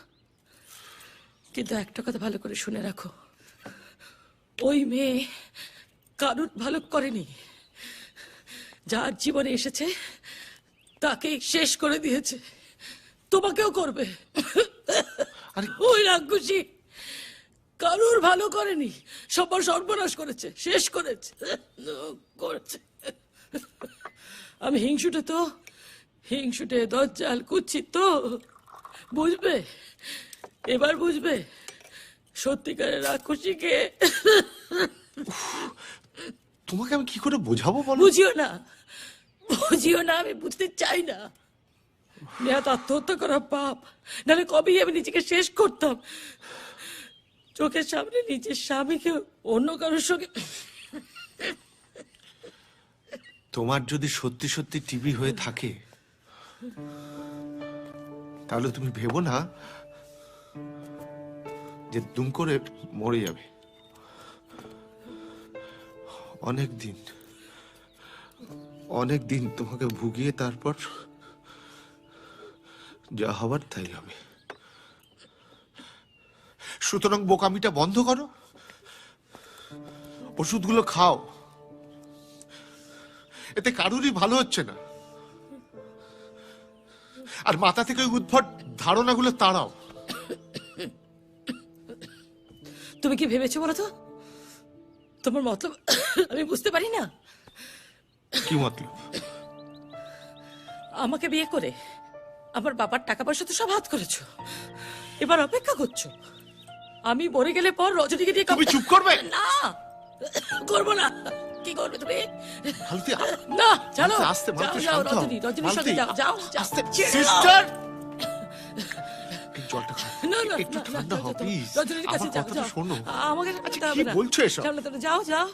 কিন্তু একটা কথা ভালো করে শুনে রাখো, ওই মেয়ে কারুর ভালো করেনি। যার জীবনে এসেছে তাকেই শেষ করে দিয়েছে, তোমাকেও করবে। ওই রাক্ষসী কারুর ভালো করেনি, সবার সর্বনাশ করেছে, শেষ করেছে করেছে। আমি হিংসুটে দজ্জাল কুচ্ছিত তো, বুঝবে এবার, বুঝবে সত্যিকারের রাক্ষসীকে। তোমাকে আমি কি করে বোঝাবো বলো? বুঝিও না, আমি বুঝতে চাই না। নেহাত আত্মহত্যা করা পাপ, নাহলে কবেই আমি নিজেকে শেষ করতাম। চোখের সামনে নিজের স্বামীকে অন্য কারোর সঙ্গে। তোমার যদি সত্যি সত্যি টিবি হয়ে থাকে, তাহলে তুমি ভেবো না যে দুম করে মরে যাবে। অনেক দিন তোমাকে ভুগিয়ে তারপর যা হবার তাই হবে। সুতরাং বোকামিটা বন্ধ করো, ওষুধগুলো খাও। এতে কারুরই ভালো হচ্ছে না। আর মাথা থেকে ওই উদ্ভট ধারণাগুলো তাড়াও। তুমি কি ভেবেছো বলো তো? তোমার মতলব আমি বুঝতে পারি না। কি মতলব? আমাকে বিয়ে করে আমার বাবার টাকা পয়সা তো সব হাত করেছো, এবার অপেক্ষা করছো আমি মরে গেলে পর রজনীকে দিয়ে। তুমি চুপ করবে? না, করবো না। কি করবে তুমি? মালতী না চলো আস্তে, মালতী, যাও শান্ত হও। রজনী রজনীর সঙ্গে মালতী, যাও যাও যাও। আস্তে ছেড়ে দাও। সিস্টার জলটা খাও না না একটু না, ঠান্ডা না, হও না, প্লিজ রজনীর কাছে আমার যাও কথাটা যাও শোনো আমাকে আচ্ছা, যেতে কি হবে না। বলছো এসব? চলো তাহলে যাও যাও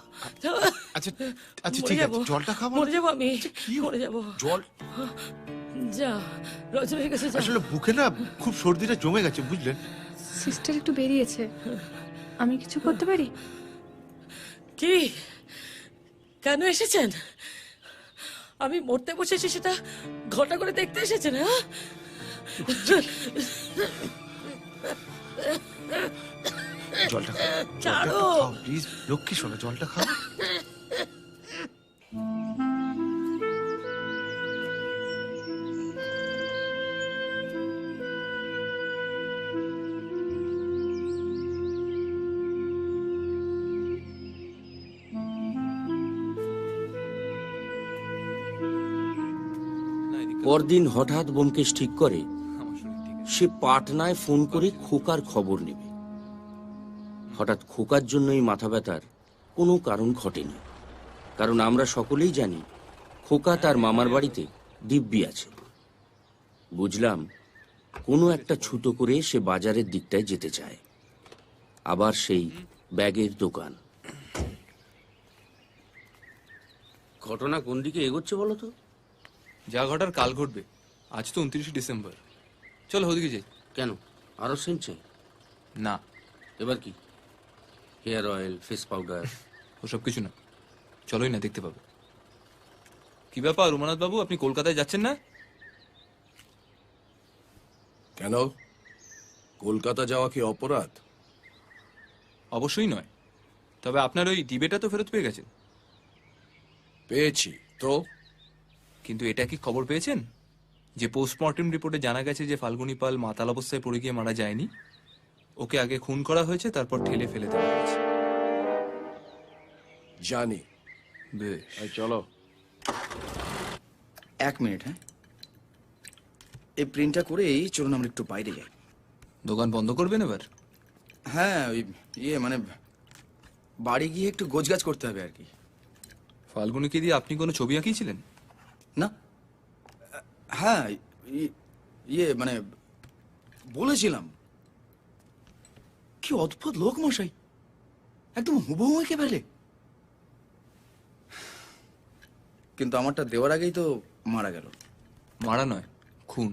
যাও। আচ্ছা আচ্ছা মরে ঠিক যাবো। আছে জলটা খাবো মরে যাবো আমি মরে যাবো জল যা রজনীর কাছে যাও আসলে বুকে না খুব সর্দিটা জমে গেছে বুঝলেন সিস্টার একটু বেরিয়েছে, আমি কিছু করতে পারি? কি কেন এসেছেন? আমি মরতে বসেছি সেটা ঘটা করে দেখতে এসেছেন? হ্যাঁ জলটা খাও ছাড়ো প্লিজ লক্ষ্মী শোনো জলটা খাও পরদিন হঠাৎ ব্যোমকেশ ঠিক করে সে পাটনায় ফোন করে খোকার খবর নেবে। হঠাৎ খোকার জন্যই মাথা ব্যথার কোনো কারণ ঘটেনি, কারণ আমরা সকলেই জানি খোকা তার মামার বাড়িতে দিব্যি আছে। বুঝলাম কোনো একটা ছুতো করে সে বাজারের দিকটায় যেতে চায়, আবার সেই ব্যাগের দোকান। ঘটনা কোন দিকে এগোচ্ছে বলো তো? যা ঘটার কাল ঘটবে। আজ তো 29 ডিসেম্বর। চলো ওদিকে যাই। কেন, আরো সেন্ট চাই? না, এবার কি? Hair oil, face powder? ওসব কিছু না, চলোই না, দেখতে পাবো। কি ব্যাপার উমানাথ বাবু, আপনি কলকাতায় যাচ্ছেন না? কেন কলকাতা যাওয়া কি অপরাধ? অবশ্যই নয়, তবে আপনার ওই ডিবেটা তো ফেরত পেয়ে গেছেন। পেয়েছি তো। কিন্তু এটা কি খবর পেয়েছেন যে পোস্টমর্টেম রিপোর্টে জানা গেছে যে ফাল্গুনী পাল মাতাল অবস্থায় পড়ে গিয়ে মারা যায়নি, ওকে আগে খুন করা হয়েছে, তারপর ঠেলে ফেলে দেওয়া হয়েছে। জানি। বেশ, চলো। 1 মিনিট। হ্যাঁ এই প্রিন্টটা করেই চলুন আমরা একটু বাইরে যাই। দোকান বন্ধ করবেন এবার? হ্যাঁ ওই মানে বাড়ি গিয়ে একটু গোছগাছ করতে হবে আর কি। ফাল্গুনীকে দিয়ে আপনি কোনো ছবি আঁকিয়েছিলেন? না হ্যাঁ মানে বলেছিলাম। কি অদ্ভুত লোক মশাই, একদম হুবহু একেবারে। কিন্তু আমারটা দেওয়ার আগেই তো মারা গেল। মারা নয়, খুন।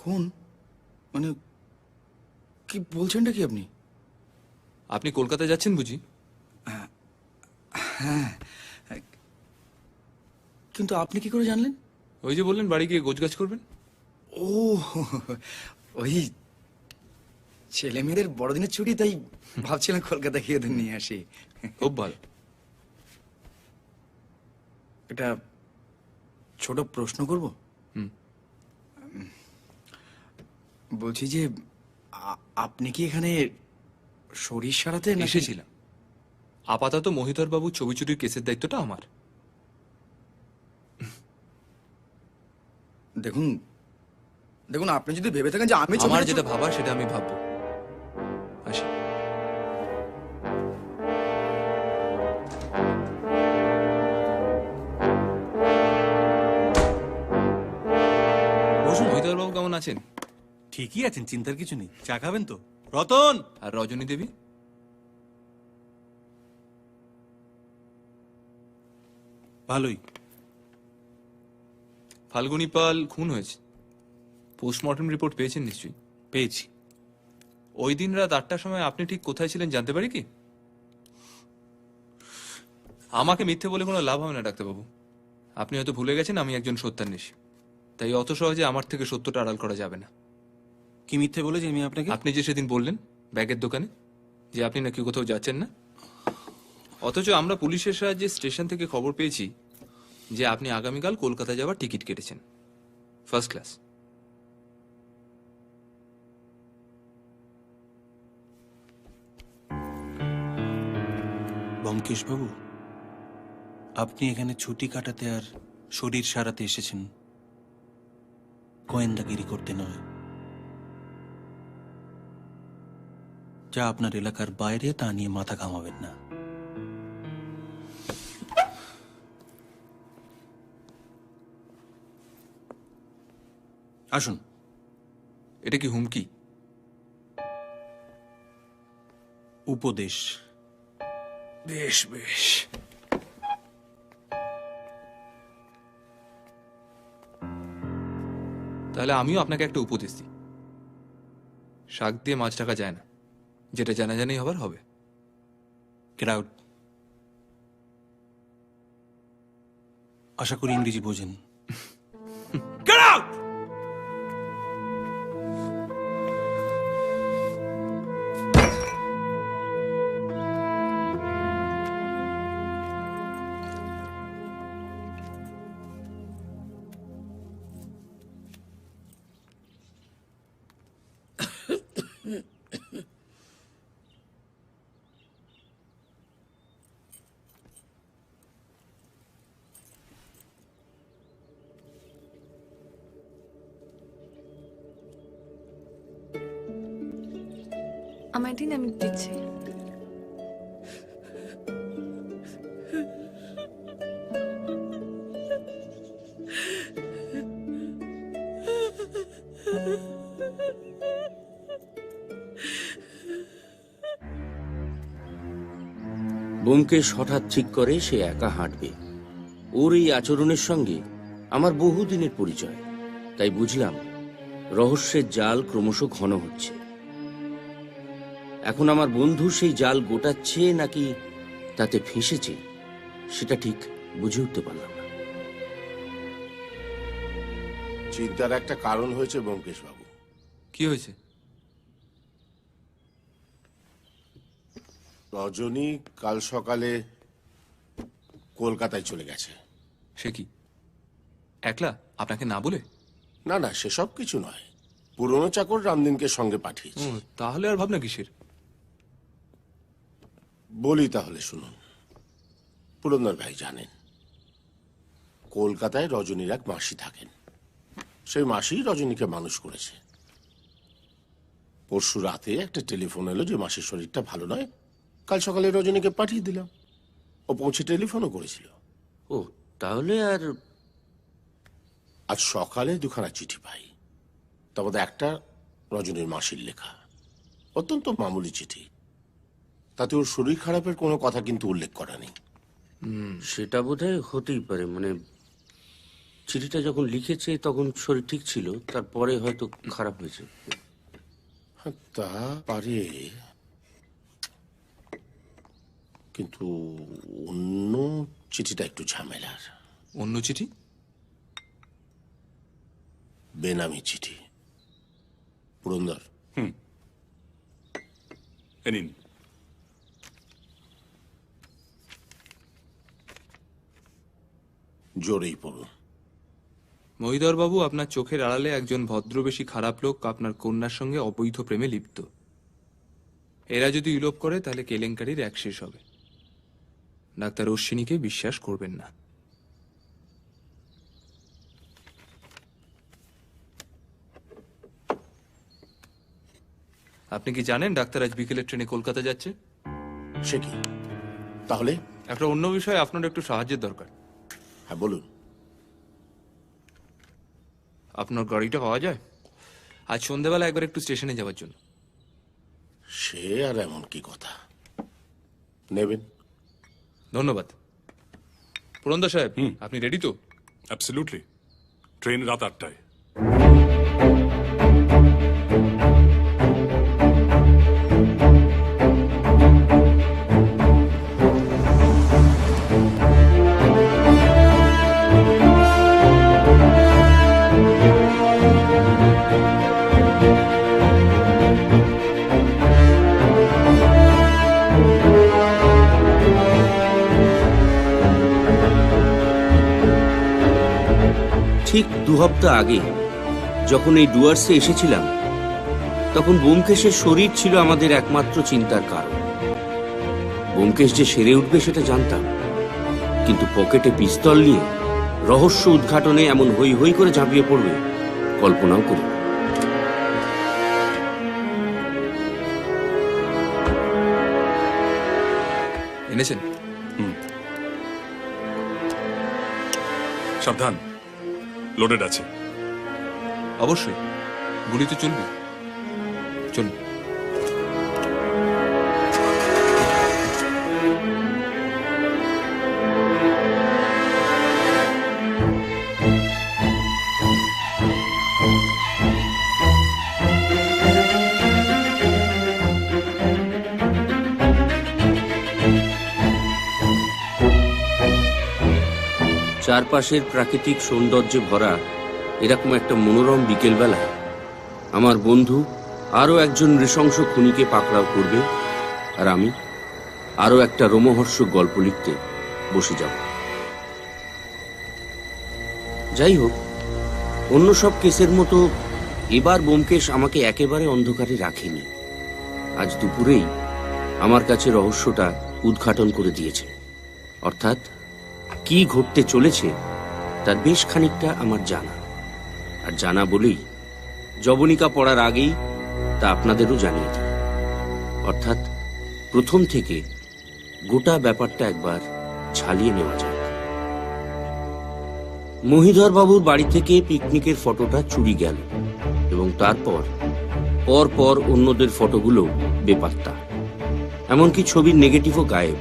খুন মানে কি বলছেনটা কি আপনি? আপনি কলকাতায় যাচ্ছেন বুঝি? হ্যাঁ, কিন্তু আপনি কি করে জানলেন? ওই যে বললেন বাড়ি গিয়ে গোছগাছ করবেন। ও ওই ছেলে মেয়েদের বড়দিনের ছুটি, তাই ভাবছিলাম কলকাতা গিয়ে ওদের নিয়ে আসি। খুব ভালো। এটা ছোট প্রশ্ন করব? বলছি যে আপনি কি এখানে শরীর সারাতে এসেছিলাম। আপাতত মহিধর বাবু ছবি চুরির কেসের দায়িত্বটা আমার। দেখুন দেখুন আপনি যদি ভেবে থাকেন যে আমি আমার যেটা ভাবা সেটা আমি ভাববো। আসি। বসুন। মহিধর বাবু কেমন আছেন? ঠিকই আছেন, চিন্তার কিছু নেই। চা খাবেন তো? রতন! আর রজনী দেবী? ভালোই। ফাল্গুনী পাল খুন হয়েছে, পোস্টমর্টম রিপোর্ট পেয়েছেন নিশ্চয়ই? পেয়েছি। ওই দিন রাত 8টার সময় আপনি ঠিক কোথায় ছিলেন জানতে পারি কি? আমাকে মিথ্যে বলে কোনো লাভ হবে না ডাক্তারবাবু। আপনি হয়তো ভুলে গেছেন আমি একজন সত্যান্বেষী, তাই অত সহজে আমার থেকে সত্যটা আড়াল করা যাবে না। কি মিথ্যে বলেছি আমি আপনাকে? আপনি যে সেদিন বললেন ব্যাগের দোকানে যে আপনি নাকি কোথাও যাচ্ছেন না, অথচ আমরা পুলিশের সাহায্যে স্টেশন থেকে খবর পেয়েছি যে আপনি আগামীকাল কলকাতা যাওয়ার টিকিট কেটেছেন, ফার্স্ট ক্লাস। ব্যোমকেশ বাবু, আপনি এখানে ছুটি কাটাতে আর শরীর সারাতে এসেছেন, গোয়েন্দাগিরি করতে নয়। যা আপনার এলাকার বাইরে তা নিয়ে মাথা ঘামাবেন না। আসুন। এটা কি হুমকি? উপদেশ। বেশ বেশ। তাহলে আমিও আপনাকে একটা উপদেশ দিই, শাক দিয়ে মাছ ঢাকা যায় না, যেটা জানাজানি হবার হবে। Get out. আশা করি ইংরেজি বোঝেন। Get out! আমার দিন, আমি দিচ্ছি। ব্যোমকেশ হঠাৎ ঠিক করে সে একা হাঁটবে। ওর এই আচরণের সঙ্গে আমার বহুদিনের পরিচয়, তাই বুঝলাম রহস্যের জাল ক্রমশ ঘন হচ্ছে। এখন আমার বন্ধু সেই জাল গোটাচ্ছে নাকি তাতে ফেঁসেছে সেটা ঠিক বুঝে উঠতে পারলাম না। চিন্তার একটা কারণ হয়েছে ব্যোমকেশ বাবু। কি হয়েছে? রজনী কাল সকালে কলকাতায় চলে গেছে। সে কি একলা, আপনাকে না বলে? না না, সেসব কিছু নয়, পুরনো চাকর রামদিনকে সঙ্গে পাঠিয়েছে। তাহলে আর ভাবনা কিসের? বলি তাহলে শুনুন। পুরন্দর ভাই জানেন কলকাতায় রজনীর এক মাসি থাকেন। সেই মাসি রজনীকে মানুষ করেছে। পরশু রাতে একটা টেলিফোন এলো যে মাসির শরীরটা ভালো নয়, কাল সকালে রজনীকে পাঠিয়ে দিলাম। ও পৌঁছে টেলিফোনও করেছিল। ও তাহলে আর আজ সকালে দুখানা চিঠি পাই, তার মধ্যে একটা রজনীর মাসির লেখা, অত্যন্ত মামুলি চিঠি। তাতে ওর শরীর খারাপের কোনো কথা কিন্তু উল্লেখ করা নেই। সেটা বোধহয় হতেই পারে, মানে চিঠিটা যখন লিখেছে তখন শরীর ঠিক ছিল, তারপরে হয়তো খারাপ হয়েছে। তা পারে, কিন্তু অন্য চিঠিটা একটু ঝামেলার। অন্য চিঠি? বেনামি চিঠি। পুরন্দর, এ নিন। জোরেই পড়ুন। মহিধর বাবু, আপনার চোখের আড়ালে একজন ভদ্রবেশী খারাপ লোক আপনার কন্যার সঙ্গে অবৈধ প্রেমে লিপ্ত। এরা যদি ইলোপ করে তাহলে কেলেঙ্কারির এক শেষ হবে। ডাক্তার অশ্বিনীকে বিশ্বাস করবেন না। আপনি কি জানেন ডাক্তার আজ বিকেলের ট্রেনে কলকাতা যাচ্ছে? সে কি? তাহলে একটা অন্য বিষয়ে আপনার একটু সাহায্যের দরকার। হ্যাঁ বলুন। আপনার গাড়িটা পাওয়া যায়? আজ সন্ধ্যাবেলা একবার একটু স্টেশনে যাওয়ার জন্য। সে আর এমন কি কথা, নেবেন? ধন্যবাদ। পুরন্দর সাহেব, আপনি রেডি তো? অ্যাবসলিউটলি। ট্রেন রাত 8টায়। ঠিক 2 সপ্তাহ আগে যখন এই ডুয়ার্সে এসেছিলাম, তখন ব্যোমকেশের শরীর ছিল আমাদের একমাত্র চিন্তার কারণ। ব্যোমকেশ যে সেরে উঠবে সেটা জানতাম, কিন্তু পকেটে পিস্তল নিয়ে রহস্য উদ্ঘাটনে এমন হই হই করে ঝাঁপিয়ে পড়বে কল্পনাও করি। এনেছেন? সাবধান, লোডেড আছে। অবশ্যই, গুলি তো চলবে। চলুন। চারপাশের প্রাকৃতিক সৌন্দর্যে ভরা এরকম একটা মনোরম বিকেলবেলায় আমার বন্ধু আরও একজন নৃশংস খুনিকে পাকড়াও করবে, আর আমি আরও একটা রোমহর্ষক গল্প লিখতে বসে যাব। যাই হোক, অন্য সব কেসের মতো এবার ব্যোমকেশ আমাকে একেবারে অন্ধকারে রাখেনি। আজ দুপুরেই আমার কাছে রহস্যটা উদ্ঘাটন করে দিয়েছে। অর্থাৎ কি ঘটতে চলেছে তার বেশ খানিকটা আমার জানা, আর জানা বলেই জবনিকা পড়ার আগেই তা আপনাদেরও জানিয়ে দিই। অর্থাৎ প্রথম থেকে গোটা ব্যাপারটা একবার ঝালিয়ে নেওয়া যাক। মহিধর বাবুর বাড়ি থেকে পিকনিকের ফটোটা চুরি গেল এবং তারপর পর অন্যদের ফটোগুলো বেপাত্তা, এমনকি ছবির নেগেটিভও গায়েব।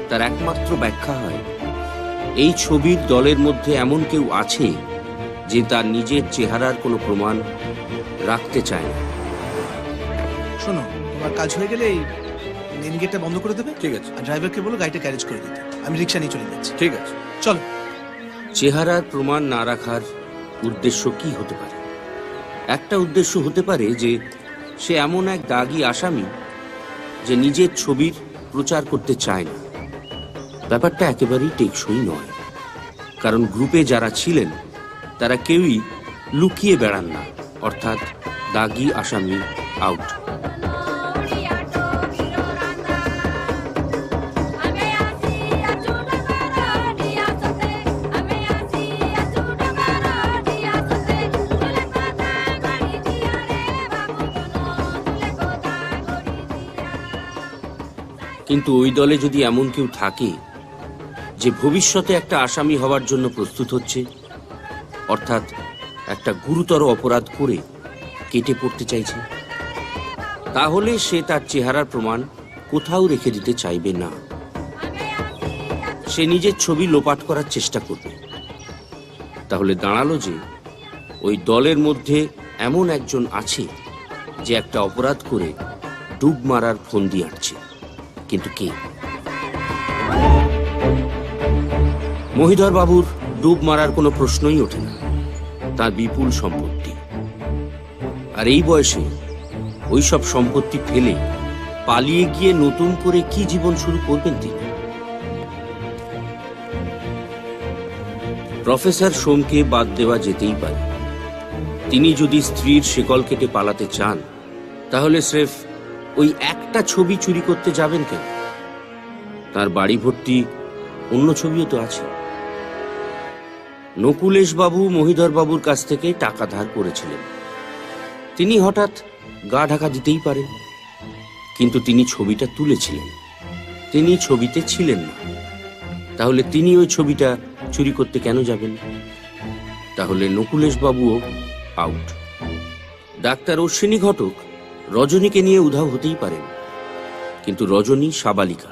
তার একমাত্র ব্যাখ্যা হয় এই ছবির দলের মধ্যে এমন কেউ আছে যে তার নিজের চেহারার কোনো প্রমাণ রাখতে চায় না। শোনো, তোমার কাজ হয়ে গেলে এই মেন গেটটা বন্ধ করে দেবে। ঠিক আছে। আর ড্রাইভারকে বলো গাড়িটা গ্যারেজ করে দিতে, আমি রিক্সা নিয়ে চলে যাচ্ছি। ঠিক আছে, চলো। চেহারার প্রমাণ না রাখার উদ্দেশ্য কি হতে পারে? একটা উদ্দেশ্য হতে পারে যে সে এমন এক দাগী আসামি যে নিজের ছবির প্রচার করতে চায় না। ব্যাপারটা একেবারেই টেকসই নয়, কারণ গ্রুপে যারা ছিলেন তারা কেউই লুকিয়ে বেড়ান না। অর্থাৎ দাগী আসামি আউট। কিন্তু ওই দলে যদি এমন কেউ থাকে যে ভবিষ্যতে একটা আসামি হওয়ার জন্য প্রস্তুত হচ্ছে, অর্থাৎ একটা গুরুতর অপরাধ করে কেটে পড়তে চাইছে, তাহলে সে তার চেহারার প্রমাণ কোথাও রেখে দিতে চাইবে না। সে নিজের ছবি লোপাট করার চেষ্টা করবে। তাহলে দাঁড়ালো যে ওই দলের মধ্যে এমন একজন আছে যে একটা অপরাধ করে ডুব মারার ফন্দি আঁটছে। কিন্তু কে? মহিধর বাবুর ডুব মারার কোনো প্রশ্নই ওঠে না। তার বিপুল সম্পত্তি, আর এই বয়সে ওই সব সম্পত্তি ফেলে পালিয়ে গিয়ে নতুন করে কি জীবন শুরু করবেন তিনি? প্রফেসর সোমকে বাদ দেওয়া যেতেই পারে। তিনি যদি স্ত্রীর শেকল কেটে পালাতে চান, তাহলে স্রেফ ওই একটা ছবি চুরি করতে যাবেন কেন? তার বাড়ি ভর্তি অন্য ছবিও তো আছে। নকুলেশ বাবু মহিধর বাবুর কাছ থেকে টাকা ধার করেছিলেন। তিনি হঠাৎ গা ঢাকা দিতেই পারেন, কিন্তু তিনি ছবিটা তুলেছিলেন, তিনি ছবিতে ছিলেন না। তাহলে তিনি ওই ছবিটা চুরি করতে কেন যাবেন? তাহলে নকুলেশ বাবুও আউট। ডাক্তার অশ্বিনী ঘটক রজনীকে নিয়ে উধাও হতেই পারেন, কিন্তু রজনী সাবালিকা।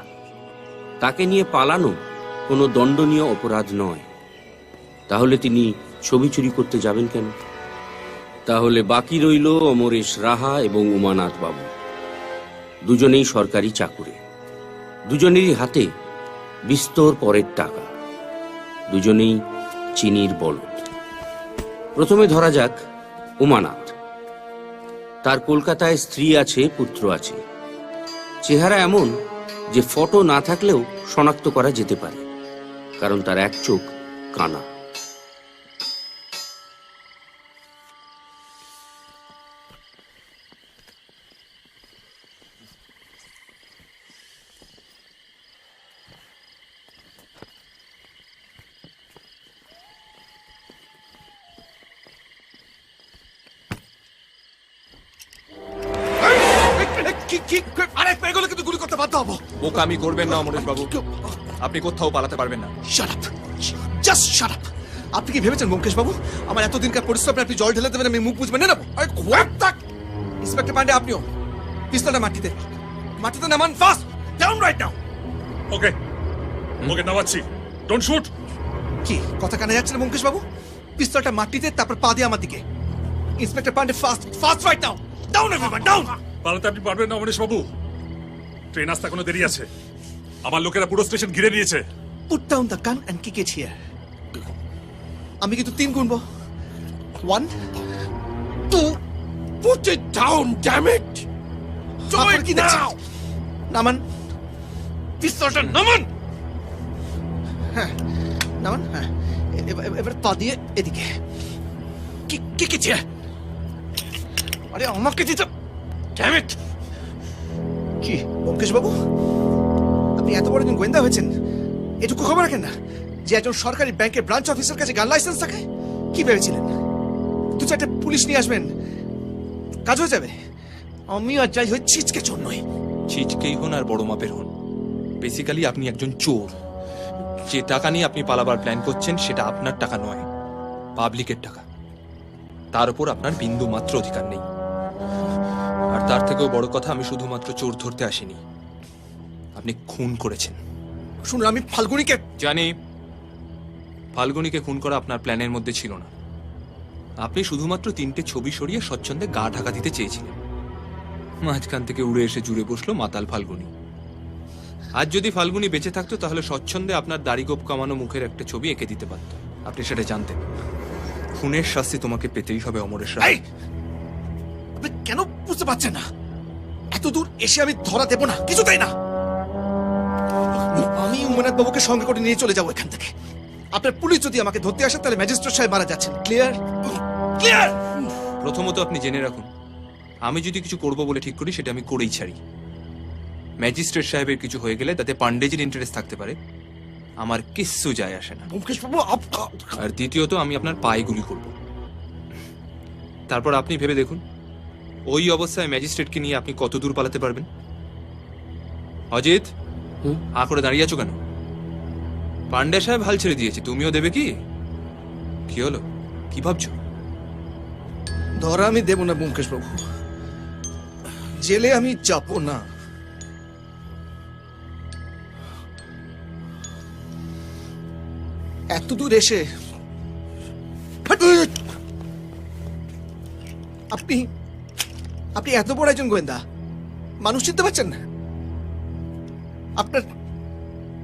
তাকে নিয়ে পালানো কোনো দণ্ডনীয় অপরাধ নয়। তাহলে তিনি ছবি চুরি করতে যাবেন কেন? তাহলে বাকি রইল অমরেশ রাহা এবং উমানাথ বাবু। দুজনেই সরকারি চাকুরে, দুজনেরই হাতে বিস্তর পরের টাকা, দুজনেই চিনির বলদ। প্রথমে ধরা যাক উমানাথ। তার কলকাতায় স্ত্রী আছে, পুত্র আছে। চেহারা এমন যে ফটো না থাকলেও শনাক্ত করা যেতে পারে, কারণ তার এক চোখ কানা। বোকামি করবেন না অমরেশ বাবু, আপনি কোথাও পালাতে পারবেন না। Shut up! Just shut up! আপনি কি ভেবেছেন ব্যোমকেশ বাবু আমার এতদিনকার পরিশ্রমে আপনি জল ঢেলে দেবেন আমি মুখ বুঝ মেনে নেবো? ইন্সপেক্টর পান্ডে আপনিও পিস্তলটা মাটিতে নামান fast down right now. Okay okay নামাচ্ছি, ডোন্ট শুট। কি কথা কানে যাচ্ছে না ব্যোমকেশ বাবু? পিস্তলটা মাটিতে, তারপর পা দিয়ে আমার দিকে। Inspector Pandey fast right now, down everyone down. পালাতে আপনি পারবেন না অমরেশ বাবু, ট্রেন আসতে এখনো দেরি আছে। আমার লোকেরা পুরো স্টেশন ঘিরে নিয়েছে। Put down the gun and kick it here. আমি কিন্তু 3 গুনবো। 1 2 Put it down, damn it! Do it now! নামান পিস্তলটা নামান। হ্যাঁ নামান, হ্যাঁ এবার পা দিয়ে এদিকে কিক ইট হিয়ার। আরে আমাকে দিতে, ড্যাম ইট। কি ব্যোমকেশ বাবু আপনি এত বড় একজন গোয়েন্দা হয়েছেন, এটুকু খবর রাখেন না যে একজন সরকারি ব্যাংকের ব্রাঞ্চ অফিসার কাছে গান লাইসেন্স থাকে? কি ভেবেছিলেন 2-4টে পুলিশ নিয়ে আসবেন কাজ হয়ে যাবে? আমি আর যাই হই ছিচকে চোর নই। ছিচকেই হন আর বড় মাপের হন, বেসিক্যালি আপনি একজন চোর। যে টাকা নিয়ে আপনি পালাবার প্ল্যান করছেন সেটা আপনার টাকা নয়, পাবলিকের টাকা। তার উপর আপনার বিন্দু মাত্র অধিকার নেই। আর তার থেকেও বড় কথা, আমি শুধুমাত্র চোর ধরতে আসিনি, আপনি খুন করেছেন। শুনুন আমি ফাল্গুনিকে জানি, ফাল্গুনিকে খুন করা আপনার প্ল্যানের মধ্যে ছিল না। আপনি শুধুমাত্র 3টে ছবি সরিয়ে স্বচ্ছন্দে গা ঢাকা দিতে চেয়েছিলেন। মাঝখান থেকে উড়ে এসে জুড়ে বসলো মাতাল ফাল্গুনি। আজ যদি ফাল্গুনি বেঁচে থাকতো তাহলে স্বচ্ছন্দে আপনার দাড়ি গোপ কামানো মুখের একটা ছবি এঁকে দিতে পারত। আপনি সেটা জানতেন। খুনের শাস্তি তোমাকে পেতেই হবে অমরেশ রায়। আপনি কেন বুঝতে পারছেন না? এত দূর এসে আমি ধরা দেব না, কিছুতেই না। আমি উমেনাথ বাবুকে সঙ্গে করে নিয়ে চলে যাবো এখান থেকে। আপনার পুলিশ যদি আমাকে ধরতে আসে তাহলে ম্যাজিস্ট্রেট সাহেব মারা যাচ্ছেন। Clear clear? প্রথমত আপনি জেনে রাখুন, আমি যদি কিছু করব বলে ঠিক করি সেটা আমি করেই ছাড়ি। ম্যাজিস্ট্রেট সাহেবের কিছু হয়ে গেলে তাতে পান্ডেজির ইন্টারেস্ট থাকতে পারে, আমার কিচ্ছু যায় আসে না। আর দ্বিতীয়ত আমি আপনার পায়ে গুলি করব। তারপর আপনি ভেবে দেখুন, ওই অবস্থায় ম্যাজিস্ট্রেটকে নিয়ে আপনি কত দূর পালাতে পারবেন। অজিত, হা করে দাঁড়িয়ে আছো কেন? পান্ডে সাহেব হাল ছেড়ে দিয়েছে, তুমিও দেবে কি? কি হলো, কি ভাবছো? ধরা আমি দেব না ব্যোমকেশ বাবু, জেলে আমি যাব না। এত দূর এসে আপনি আপনি এত বড় একজন গোয়েন্দা, মানুষ চিনতে পারছেন না? আপনার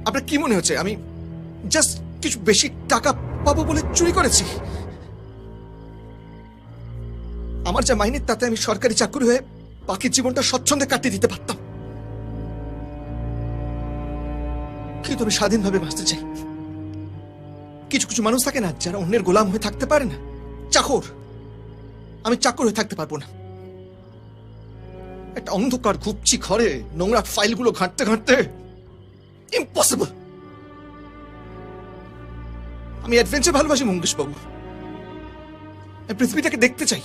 আপনার কি মনে হচ্ছে আমি জাস্ট কিছু বেশি টাকা পাবো বলে চুরি করেছি? আমার যা মাইনে তাতে আমি সরকারি চাকরি হয়ে বাকি জীবনটা স্বচ্ছন্দে কাটিয়ে দিতে পারতাম, কিন্তু আমি স্বাধীনভাবে বাঁচতে চাই। কিছু কিছু মানুষ থাকে না যারা অন্যের গোলাম হয়ে থাকতে পারে না, চাকর। আমি চাকর হয়ে থাকতে পারবো না। একটা অন্ধকার ঘুপচি ঘরে নোংরা ফাইলগুলো ঘাঁটতে ঘাঁটতে ইম্পসিবল। আমি অ্যাডভেঞ্চার ভালোবাসি ব্যোমকেশ বাবু। পৃথিবীটাকে দেখতে চাই,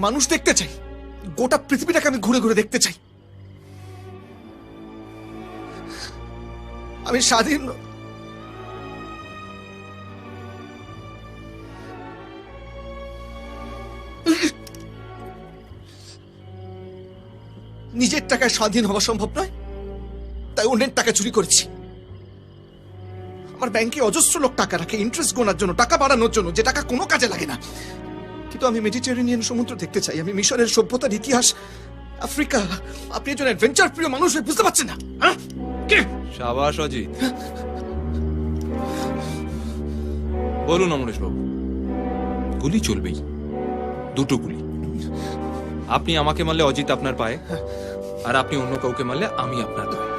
মানুষ দেখতে চাই, গোটা পৃথিবীটাকে আমি ঘুরে ঘুরে দেখতে চাই। আমি স্বাধীন নিজের টাকায় স্বাধীন হওয়া সম্ভব নয়, তাই অন্যের টাকা চুরি করেছি। আমার ব্যাংকে অজস্র লোক টাকা রাখে ইন্টারেস্ট গোনার জন্য, টাকা বাড়ানোর জন্য, যে টাকা কোনো কাজে লাগে না। কিন্তু আমি মেডিটেরেনিয়ান সমুদ্র দেখতে চাই, আমি মিশরের সভ্যতার ইতিহাস, আফ্রিকা। আপনি একজন অ্যাডভেঞ্চার প্রিয় মানুষ হয়ে বুঝতে পারছেন না? শাবাশ অজিত। বলুন অমরেশ বাবু, গুলি চলবেই, 2টো গুলি। আপনি আমাকে মারলে অজিত আপনার পায়ে, আর আপনি অন্য কাউকে মারলে আমি আপনার পায়ে।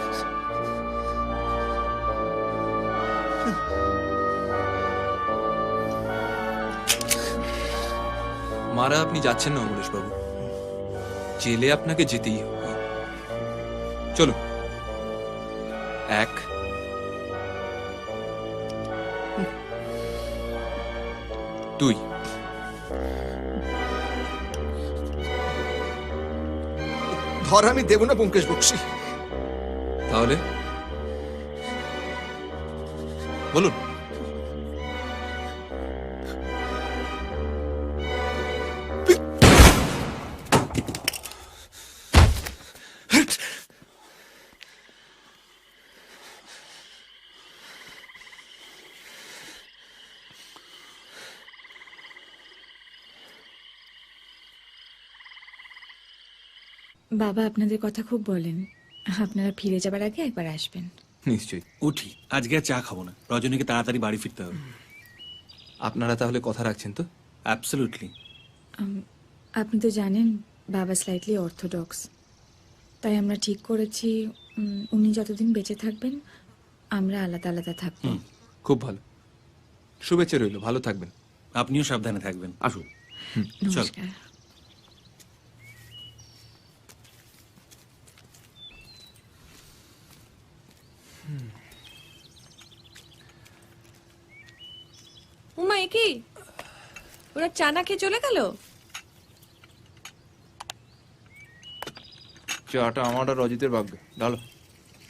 মারা আপনি যাচ্ছেন না অমরেশ বাবু, জেলে আপনাকে যেতেই হবে। চলুন। 1 2 ধর আমি দেব না ব্যোমকেশ বক্সী। তাহলে বলুন। বাবা আপনাদের কথা খুব বলেন, আপনারা ফিরে যাবার আগে একবার আসবেন। নিশ্চয়ই। উঠি, আজকে আর চা খাবো না, রজনীকে তাড়াতাড়ি বাড়ি ফিরতে হবে। আপনারা তাহলে কথা রাখছেন তো? অ্যাবসলিউটলি। আপনি তো জানেন বাবা স্লাইটলি অর্থোডক্স, তাই আমরা ঠিক করেছি উনি যতদিন বেঁচে থাকবেন আমরা আলাদা আলাদা থাকবো। খুব ভালো, শুভেচ্ছা রইল, ভালো থাকবেন। আপনিও সাবধানে থাকবেন। আসুন। চল। নমস্কার। উমা, এ কি ওরা চা না খেয়ে চলে গেল? চাটা আমার আর রজিতের ভাগ্য, ডালো।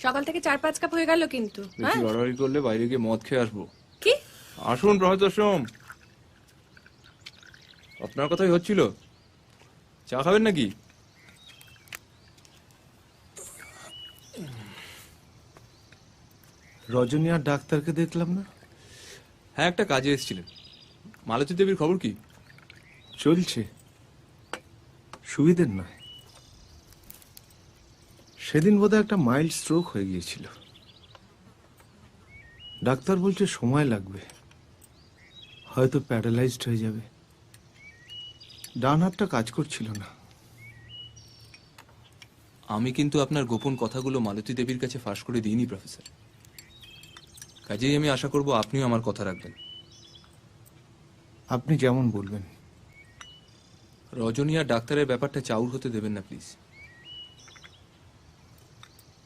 সকাল থেকে 4-5 কাপ হয়ে গেল কিন্তু। বেশি বাড়াবাড়ি করলে বাইরে গিয়ে মদ খেয়ে আসবো। কি? আসুন প্রফেসর সোম, আপনার কথাই হচ্ছিল। চা খাবেন নাকি? রজনী আর ডাক্তারকে দেখলাম না। হ্যাঁ, একটা কাজে এসেছিলেন। মালতী দেবীর খবর কি? চলছে, সুবিধের নয়। সেদিন বোধহয় একটা মাইল্ড স্ট্রোক হয়ে গিয়েছিল। ডাক্তার বলছে সময় লাগবে, হয়তো প্যারালাইজড হয়ে যাবে। ডান হাতটা কাজ করছিল না। আমি কিন্তু আপনার গোপন কথাগুলো মালতী দেবীর কাছে ফাঁস করে দিইনি প্রফেসর। কাজেই আমি আশা করব আপনিও আমার কথা রাখবেন। আপনি যেমন বলবেন। রজনী আর ডাক্তারের ব্যাপারটা চাউর হতে দেবেন না প্লিজ।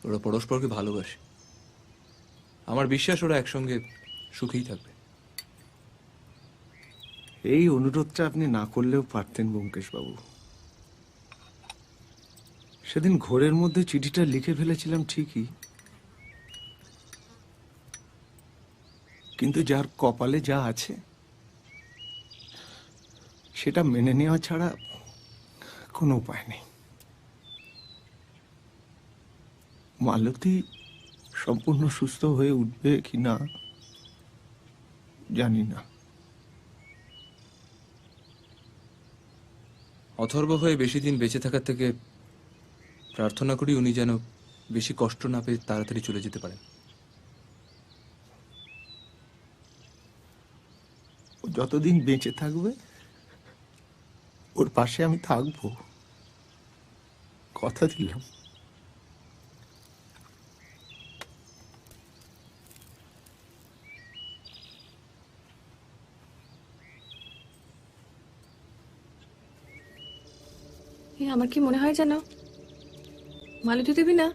ওরা পরস্পরকে ভালোবাসে, আমার বিশ্বাস ওরা একসঙ্গে সুখেই থাকবে। এই অনুরোধটা আপনি না করলেও পারতেন ব্যোমকেশ বাবু। সেদিন ঘোরের মধ্যে চিঠিটা লিখে ফেলেছিলাম ঠিকই, কিন্তু যার কপালে যা আছে সেটা মেনে নেওয়া ছাড়া কোনো উপায় নেই। মালতী সম্পূর্ণ সুস্থ হয়ে উঠবে কি না জানি না। অথর্ব হয়ে বেশি দিন বেঁচে থাকার থেকে প্রার্থনা করি উনি যেন বেশি কষ্ট না পেয়ে তাড়াতাড়ি চলে যেতে পারেন। যতদিন বেঁচে থাকবে ওর পাশে আমি থাকবো, কথা দিলাম। আমার কি মনে হয় জানো, মালতী দেবী না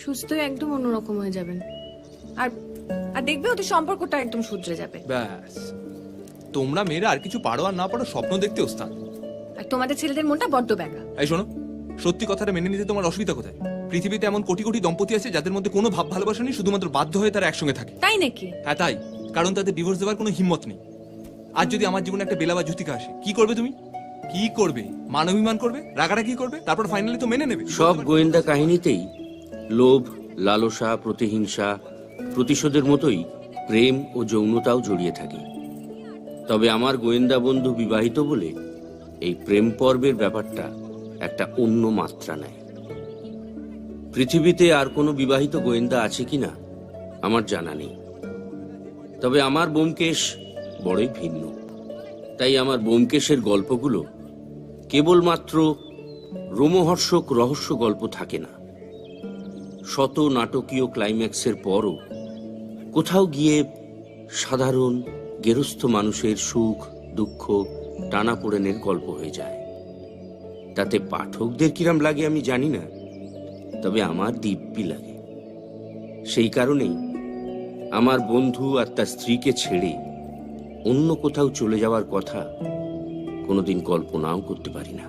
সুস্থ হয়ে একদম অন্যরকম হয়ে যাবেন। আর আর দেখবে ওদের সম্পর্কটা একদম শুধরে যাবে। ব্যাস, তোমরা মেয়েরা আর কিছু পারো আর না পারো স্বপ্ন দেখতে ওস্তাদ। আর তোমাদের ছেলেদের মনটা বড্ড ব্যাকা। এই শোনো, সত্যি কথাটা মেনে নিতে তোমার অসুবিধা কোথায়? পৃথিবীতে এমন কোটি কোটি দম্পতি আছে যাদের মধ্যে কোনো ভাব ভালোবাসা নেই, শুধুমাত্র বাধ্য হয়ে তারা একসঙ্গে থাকে। তাই নাকি? হ্যাঁ তাই, কারণ তাদের ডিভোর্স দেওয়ার কোনো হিম্মত নেই। আজ যদি আমার জীবনে একটা বেলা বা জ্যোতিকা আসে, কি করবে তুমি? কি করবে? মানবিমান করবে, রাগারাগি করবে, তারপর ফাইনালি তো মেনে নেবে। সব গোয়েন্দা কাহিনীতেই লোভ, লালসা, প্রতিহিংসা, প্রতিশোধের মতোই প্রেম ও যৌনতাও জড়িয়ে থাকে। তবে আমার গোয়েন্দা বন্ধু বিবাহিত বলে এই প্রেম পর্বের ব্যাপারটা একটা অন্য মাত্রা নেয়। পৃথিবীতে আর কোনো বিবাহিত গোয়েন্দা আছে কিনা আমার জানা নেই, তবে আমার ব্যোমকেশ বড়ই ভিন্ন। তাই আমার ব্যোমকেশের গল্পগুলো কেবলমাত্র রোমহর্ষক রহস্য গল্প থাকে না। শত নাটকীয় ক্লাইম্যাক্সের পরও কোথাও গিয়ে সাধারণ গেরস্থ মানুষের সুখ দুঃখ টানাপোড়েনের গল্প হয়ে যায়। তাতে পাঠকদের কিরাম লাগে আমি জানি না, তবে আমার দিব্যি লাগে। সেই কারণেই আমার বন্ধু আর তার স্ত্রীকে ছেড়ে অন্য কোথাও চলে যাওয়ার কথা কোনোদিন কল্পনাও করতে পারি না।